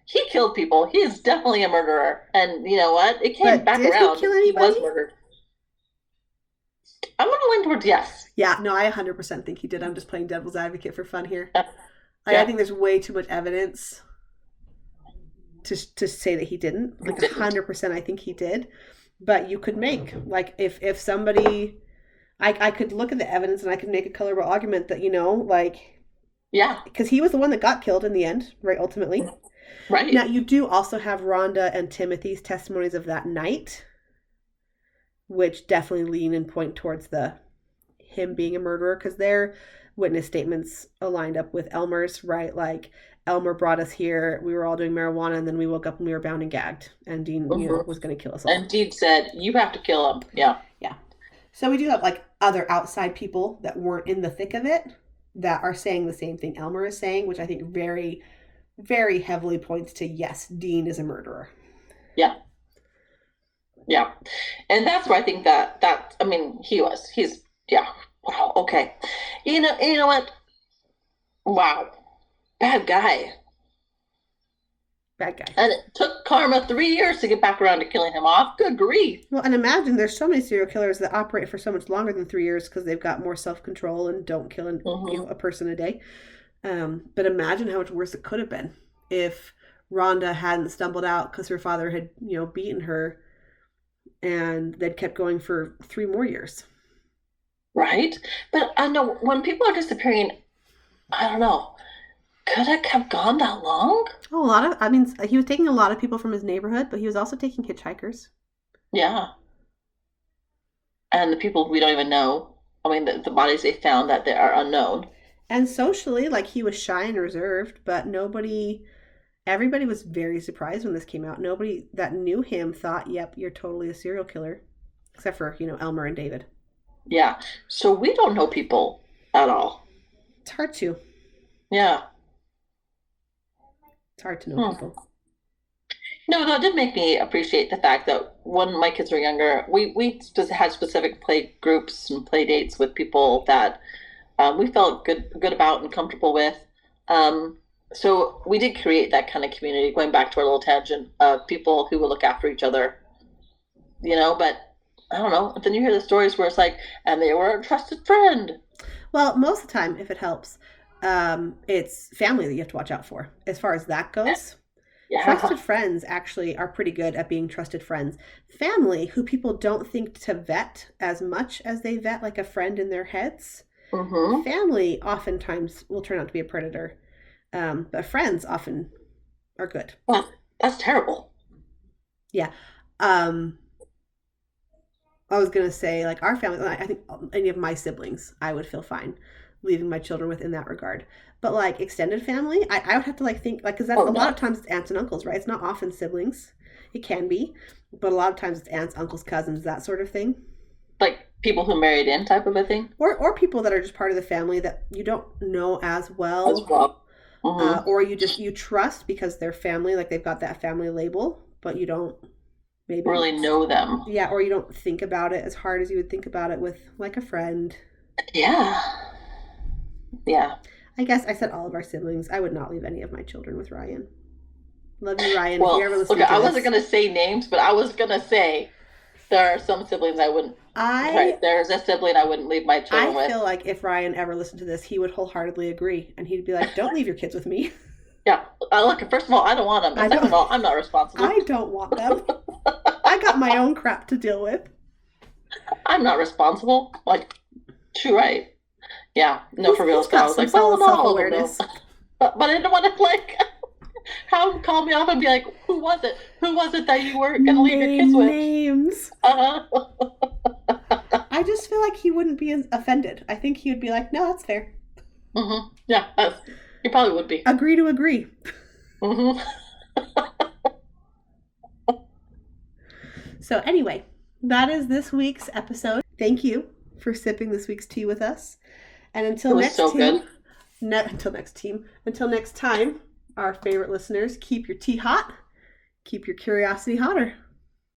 he killed people. He's definitely a murderer. And you know what? It came But back did he around. kill He was anybody? murdered. I'm going to lean towards yes. Yeah, no, I 100% think he did. I'm just playing devil's advocate for fun here. Yeah. I think there's way too much evidence to say that he didn't. Like 100%, I think he did. But you could make like if somebody, I could look at the evidence and I could make a colorable argument that like Yeah, because he was the one that got killed in the end, right? Ultimately. right. Now you do also have Rhonda and Timothy's testimonies of that night, which definitely lean and point towards him being a murderer because their witness statements aligned up with Elmer's, right? Like Elmer brought us here, we were all doing marijuana, and then we woke up and we were bound and gagged, and Dean, Mhm. was going to kill us all. And Deed said, you have to kill him. Yeah. Yeah. So we do have like other outside people that weren't in the thick of it that are saying the same thing Elmer is saying, which I think very, very heavily points to yes, Dean is a murderer. Yeah. Yeah. And that's where I think that I mean he's yeah. Wow, okay. You know what? Wow. Bad guy. Bad guy. And it took Karma 3 years to get back around to killing him off. Good grief. Well, and imagine there's so many serial killers that operate for so much longer than 3 years because they've got more self control and don't kill Mm-hmm. a person a day. But imagine how much worse it could have been if Rhonda hadn't stumbled out because her father had, beaten her, and they'd kept going for 3 more years. Right? But I know when people are disappearing, I don't know. Could it have gone that long? Oh, he was taking a lot of people from his neighborhood, but he was also taking hitchhikers. Yeah. And the people we don't even know. I mean, the bodies they found that they are unknown. And socially, like he was shy and reserved, but everybody was very surprised when this came out. Nobody that knew him thought, yep, you're totally a serial killer, except for, Elmer and David. Yeah. So we don't know people at all. It's hard to. Yeah. It's hard to know Hmm. people. No, that did make me appreciate the fact that when my kids were younger, we just had specific play groups and play dates with people that we felt good about and comfortable with. So we did create that kind of community, going back to our little tangent of people who will look after each other, but I don't know. Then you hear the stories where it's like, and they were a trusted friend. Well, most of the time, if it helps, it's family that you have to watch out for. As far as that goes, Yeah. trusted friends actually are pretty good at being trusted friends. Family, who people don't think to vet as much as they vet like a friend in their heads, Mm-hmm. family oftentimes will turn out to be a predator. But friends often are good. Well, that's terrible. Yeah. Um, I was going to say, like, our family, I think any of my siblings, I would feel fine leaving my children with in that regard. But, like, extended family, I would have to, like, think, like, because that's Oh a lot no. of times it's aunts and uncles, right? It's not often siblings. It can be, but a lot of times it's aunts, uncles, cousins, that sort of thing. Like people who married in type of a thing Or people that are just part of the family that you don't know as as well, well. Mm-hmm. or you trust because they're family, like they've got that family label, but you don't maybe Really know them. yeah, or you don't think about it as hard as you would think about it with like a friend. Yeah. Yeah. I guess I said all of our siblings. I would not leave any of my children with Ryan. Love you, Ryan. If Well, you're ever look, listening to I this, wasn't gonna say names, but I was gonna say there are some siblings I wouldn't. I Right, there's a sibling I wouldn't leave my children I with. feel like if Ryan ever listened to this, he would wholeheartedly agree, and he'd be like, "Don't leave your kids with me. Yeah. Look, first of all, I don't want them. I And second of don't. all, I'm not responsible. I don't want them. I got my own crap to deal with." I'm not responsible. Like, true, right? Yeah. No, for real. He's So I got was some like, well, solid not self all of them, no. awareness. But I didn't want to like have him call me off and be like, who was it? Who was it that you were gonna leave your kids Name with? names. Uh-huh. I just feel like he wouldn't be offended. I think he would be like, "No, that's fair. Yeah, you probably would be. Agree to agree." hmm So anyway, that is this week's episode. Thank you for sipping this week's tea with us. And It until was next so team, good. until next time, our favorite listeners, keep your tea hot, keep your curiosity hotter.